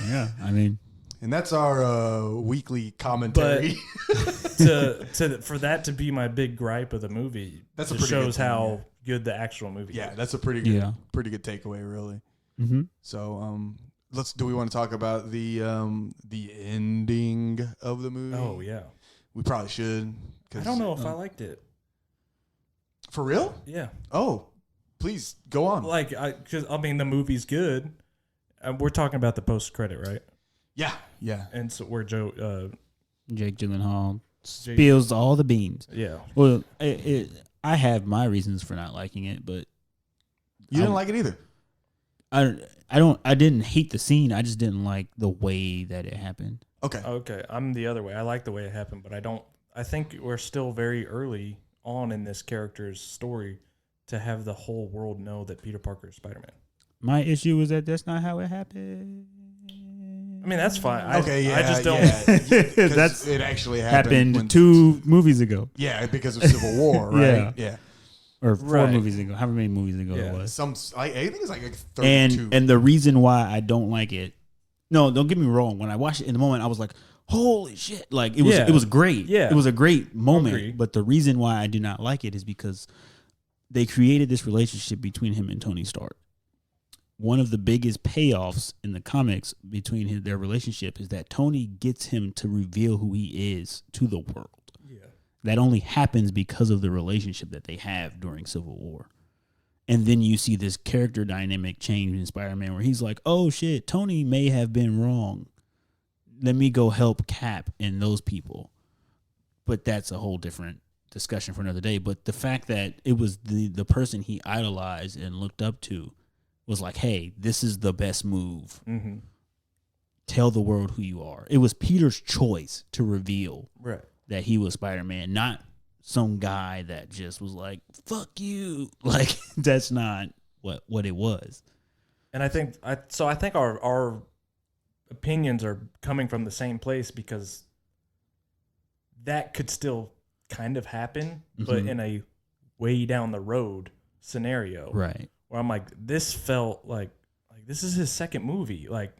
Yeah, I mean, And that's our weekly commentary. For that to be my big gripe of the movie, That's a just pretty good shows thing, how good the actual movie yeah, is. that's a pretty good takeaway, really. mm-hmm. So, do we want to talk about the ending of the movie? Oh yeah. We probably should. I don't know if I liked it. For real? Yeah. Oh, please go on. Because the movie's good. We're talking about the post credit, right? Yeah. And so where Joe, Jake Gyllenhaal spills all the beans. yeah, Well, I have my reasons for not liking it, but You didn't like it either. I didn't hate the scene. I just didn't like the way that it happened. Okay. I'm the other way. I like the way it happened, but I think we're still very early on in this character's story to have the whole world know that Peter Parker is Spider-Man. My issue is that that's not how it happened. I mean, that's fine. I just don't. That's it actually happened when, 2 movies ago. Yeah, because of Civil War, right? Yeah. Or 4 movies ago. However many movies ago it was. I think it's like 32. And the reason why I don't like it, no, don't get me wrong. When I watched it in the moment, I was like, holy shit. Like it was great. Yeah. It was a great moment. Agree. But the reason why I do not like it is because they created this relationship between him and Tony Stark. One of the biggest payoffs in the comics between their relationship is that Tony gets him to reveal who he is to the world. Yeah. That only happens because of the relationship that they have during Civil War. And then you see this character dynamic change in Spider-Man where he's like, oh shit, Tony may have been wrong. Let me go help Cap and those people. But that's a whole different discussion for another day. But the fact that it was the person he idolized and looked up to was like, hey, this is the best move. Mm-hmm. Tell the world who you are. It was Peter's choice to reveal that he was Spider-Man, not some guy that just was like, fuck you. Like, that's not what it was. And I think our opinions are coming from the same place because that could still kind of happen, but in a way down the road scenario. Right. Where I'm like, this felt like this is his second movie. Like,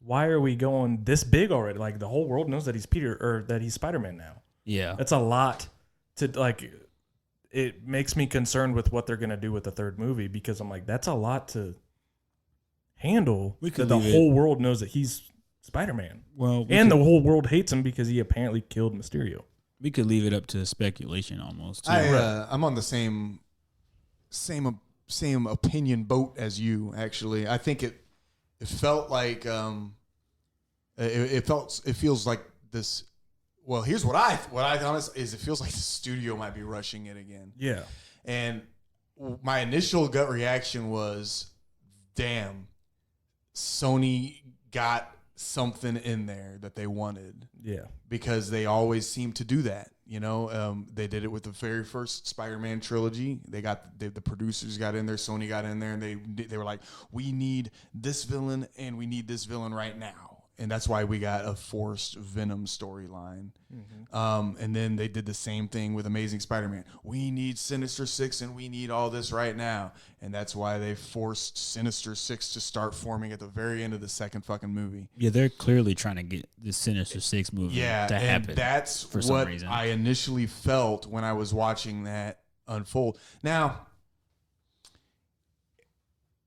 why are we going this big already? Like, the whole world knows that he's Peter or that he's Spider-Man now. Yeah. That's a lot to like. It makes me concerned with what they're gonna do with the third movie because I'm like, that's a lot to handle. That the whole world knows that he's Spider-Man. Well, and the whole world hates him because he apparently killed Mysterio. We could leave it up to speculation almost. Too. I'm on the same opinion boat as you. Actually, I think it felt like it feels like this. Well, here's what I honestly is. It feels like the studio might be rushing it again. Yeah, and my initial gut reaction was, "Damn, Sony got something in there that they wanted." Yeah, because they always seem to do that. You know, they did it with the very first Spider-Man trilogy. The producers got in there, Sony got in there, and they were like, "We need this villain, and we need this villain right now." And that's why we got a forced Venom storyline. Mm-hmm. And then they did the same thing with Amazing Spider-Man. We need Sinister Six, and we need all this right now. And that's why they forced Sinister Six to start forming at the very end of the second fucking movie. Yeah, they're clearly trying to get the Sinister Six movie to happen. And that's for some what reason. I initially felt when I was watching that unfold. Now,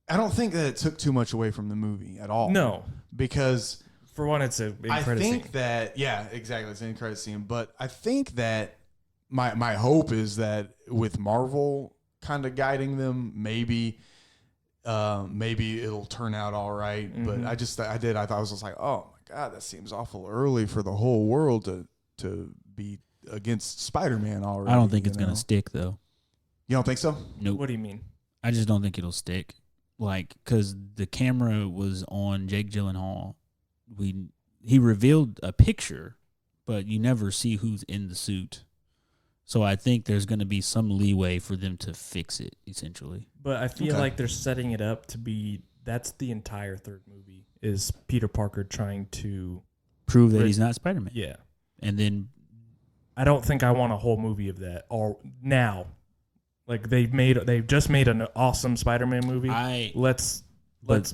I don't think that it took too much away from the movie at all. No, because for one, it's an I credit think scene. that exactly, it's an end credit scene. But I think that my hope is that with Marvel kind of guiding them, maybe it'll turn out all right. But I thought I was just like, oh my god, that seems awful early for the whole world to be against Spider-Man already. I don't think it's gonna stick though. You don't think so? Nope. What do you mean? I just don't think it'll stick. Like, because the camera was on Jake Gyllenhaal. He revealed a picture, but you never see who's in the suit. So I think there's going to be some leeway for them to fix it, essentially. But I feel like they're setting it up to be, that's the entire third movie, is Peter Parker trying to prove that he's not Spider-Man. Yeah. And then I don't think I want a whole movie of that or now. Like they've just made an awesome Spider-Man movie. Let's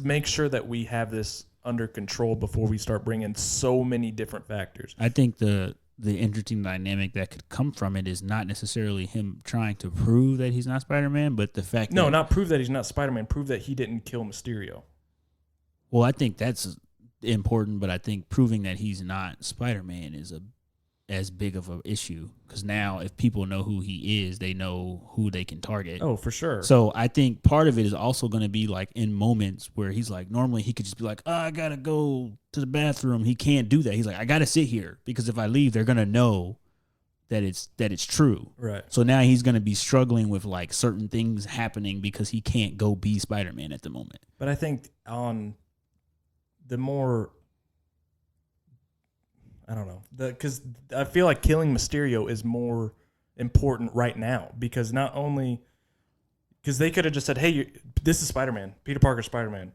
make sure that we have this under control before we start bringing so many different factors. I think the interesting dynamic that could come from it is not necessarily him trying to prove that he's not Spider-Man, but the fact that not prove that he's not Spider-Man, prove that he didn't kill Mysterio. Well, I think that's important, but I think proving that he's not Spider-Man is as big of an issue, because now if people know who he is, they know who they can target. Oh, for sure. So I think part of it is also going to be like in moments where he's like, normally he could just be like, oh, I gotta go to the bathroom. He can't do that. He's like, I gotta sit here because if I leave, they're gonna know that it's true. Right. So now he's gonna be struggling with like certain things happening because he can't go be Spider-Man at the moment. But I think on the more, I don't know, because I feel like killing Mysterio is more important right now, because not only, because they could have just said, hey, this is Spider-Man, Peter Parker Spider-Man.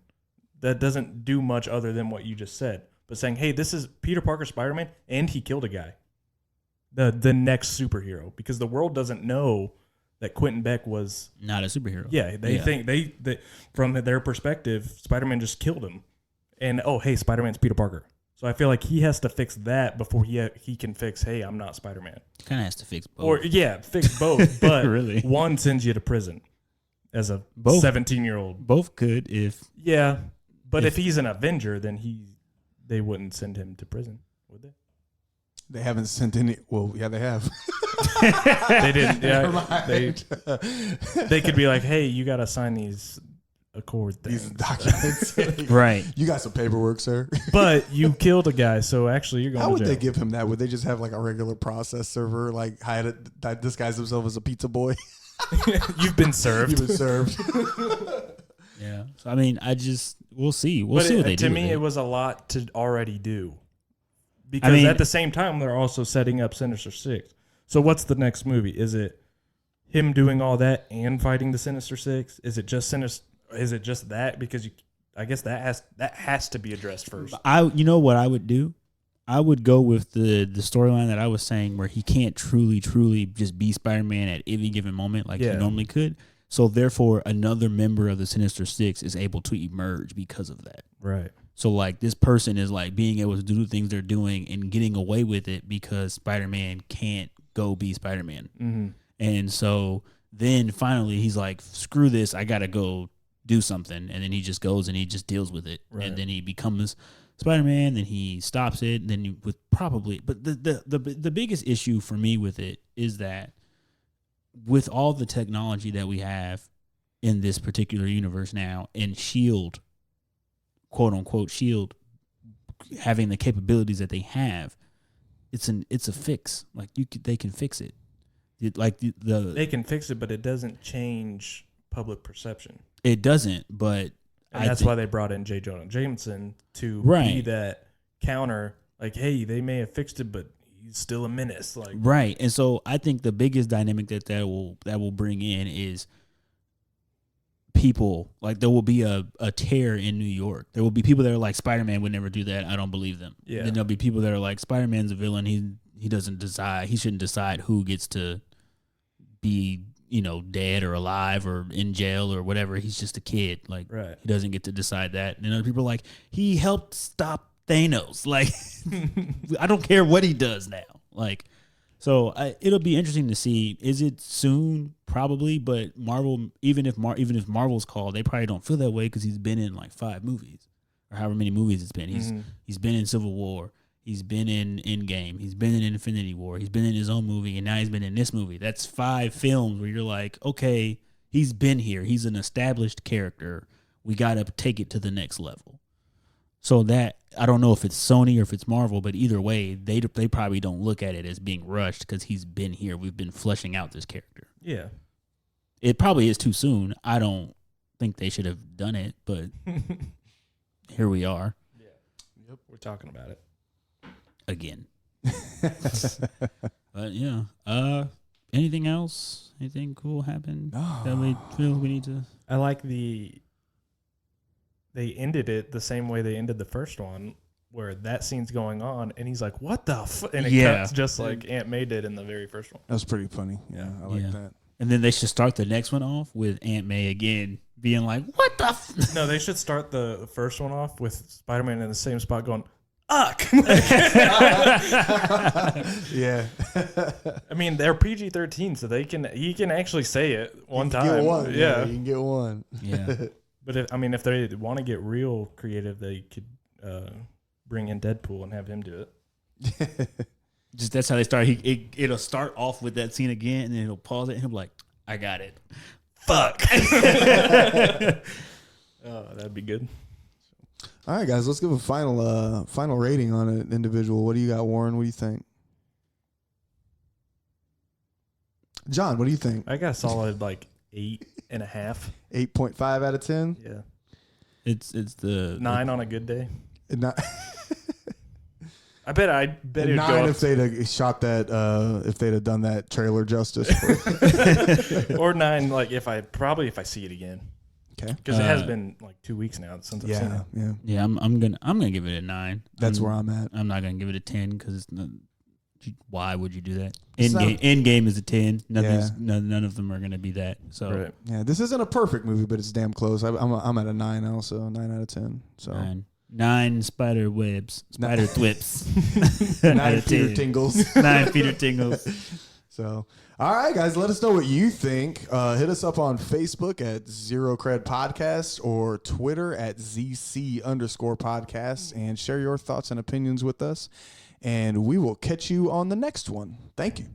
That doesn't do much other than what you just said. But saying, hey, this is Peter Parker Spider-Man, and he killed a guy. The next superhero, because the world doesn't know that Quentin Beck was not a superhero. Yeah, they think they from their perspective, Spider-Man just killed him. And oh, hey, Spider-Man's Peter Parker. So I feel like he has to fix that before he can fix, hey, I'm not Spider-Man. He kind of has to fix both. Or, fix both. But really? One sends you to prison as a 17-year-old. Both could if... Yeah, but if he's an Avenger, then they wouldn't send him to prison, would they? They haven't sent any... Well, yeah, they have. They didn't. Yeah, they could be like, hey, you got to sign these... accord things. These documents. Right. You got some paperwork, sir. But you killed a guy, so actually you're going How to would jail. they give him that? Would they just have like a regular process server, like that disguise himself as a pizza boy? You've been served. You've been served. Yeah. So I mean, we'll see. We'll see what they do. To me, it was a lot to already do. Because at the same time, they're also setting up Sinister Six. So what's the next movie? Is it him doing all that and fighting the Sinister Six? Is it just Sinister? Is it just that? Because I guess that has to be addressed first. You know what I would do? I would go with the storyline that I was saying, where he can't truly just be Spider-Man at any given moment like he normally could. So therefore, another member of the Sinister Six is able to emerge because of that. Right. So like this person is like being able to do the things they're doing and getting away with it because Spider-Man can't go be Spider-Man. Mm-hmm. And so then finally he's like, screw this, I gotta go do something. And then he just goes and he just deals with it. Right. And then he becomes Spider-Man, then he stops it, and then but the biggest issue for me with it is that with all the technology that we have in this particular universe now, and SHIELD, quote unquote SHIELD, having the capabilities that they have, it's a fix. Like they can fix it. They can fix it, but it doesn't change public perception. It doesn't, but that's why they brought in J. Jonah Jameson to be that counter. Like, hey, they may have fixed it, but he's still a menace. Like, right. And so I think the biggest dynamic that will bring in is people. Like, there will be a tear in New York. There will be people that are like, Spider-Man would never do that. I don't believe them. Yeah. Then there'll be people that are like, Spider-Man's a villain. He doesn't decide. He shouldn't decide who gets to be, dead or alive or in jail or whatever. He's just a kid. Like, He doesn't get to decide that. And other people are like, he helped stop Thanos. Like, I don't care what he does now. Like, So it'll be interesting to see. Is it soon? Probably, but Marvel, even if Marvel's called, they probably don't feel that way because he's been in like 5 movies or however many movies it's been. He's been in Civil War. He's been in Endgame. He's been in Infinity War. He's been in his own movie, and now he's been in this movie. That's 5 films where you're like, okay, he's been here. He's an established character. We got to take it to the next level. So that, I don't know if it's Sony or if it's Marvel, but either way, they probably don't look at it as being rushed because he's been here. We've been fleshing out this character. Yeah. It probably is too soon. I don't think they should have done it, but here we are. Yeah. Yep. We're talking about it. Again. But yeah. Anything else? Anything cool happened that we feel we need to? I like they ended it the same way they ended the first one, where that scene's going on, and he's like, "What the?" And it cuts just like Aunt May did in the very first one. That was pretty funny. Yeah, I like that. And then they should start the next one off with Aunt May again being like, "What the?" No, they should start the first one off with Spider-Man in the same spot going, "Uck." Yeah. I mean, they're PG-13, so he can actually say it one time. Get one. Yeah, you can get one. Yeah. But if they want to get real creative, they could bring in Deadpool and have him do it. Just that's how they start. It'll start off with that scene again, and then he'll pause it, and he'll be like, "I got it." Fuck. Oh, that'd be good. All right, guys, let's give a final rating on an individual. What do you got, Warren? What do you think? John, what do you think? I got a solid 8.5. 8.5 out of 10. Yeah, It's the 9 on a good day. Not I bet it'd 9 go if they'd have shot that. If they'd have done that trailer justice. or 9 if I see it again. Okay, because it has been 2 weeks now since I've seen it. Yeah. I'm gonna give it a 9. That's where I'm at. I'm not gonna give it a 10 because why would you do that? It's Endgame is a 10. None of them are gonna be that. So Right. Yeah, this isn't a perfect movie, but it's damn close. I'm at a 9 also, 9 out of 10. So 9 spider webs, spider thwips, 9 Peter tingles. 9 Peter tingles. So, all right, guys, let us know what you think. Hit us up on Facebook at Zero Cred Podcast or Twitter at ZC_podcast and share your thoughts and opinions with us. And we will catch you on the next one. Thank you.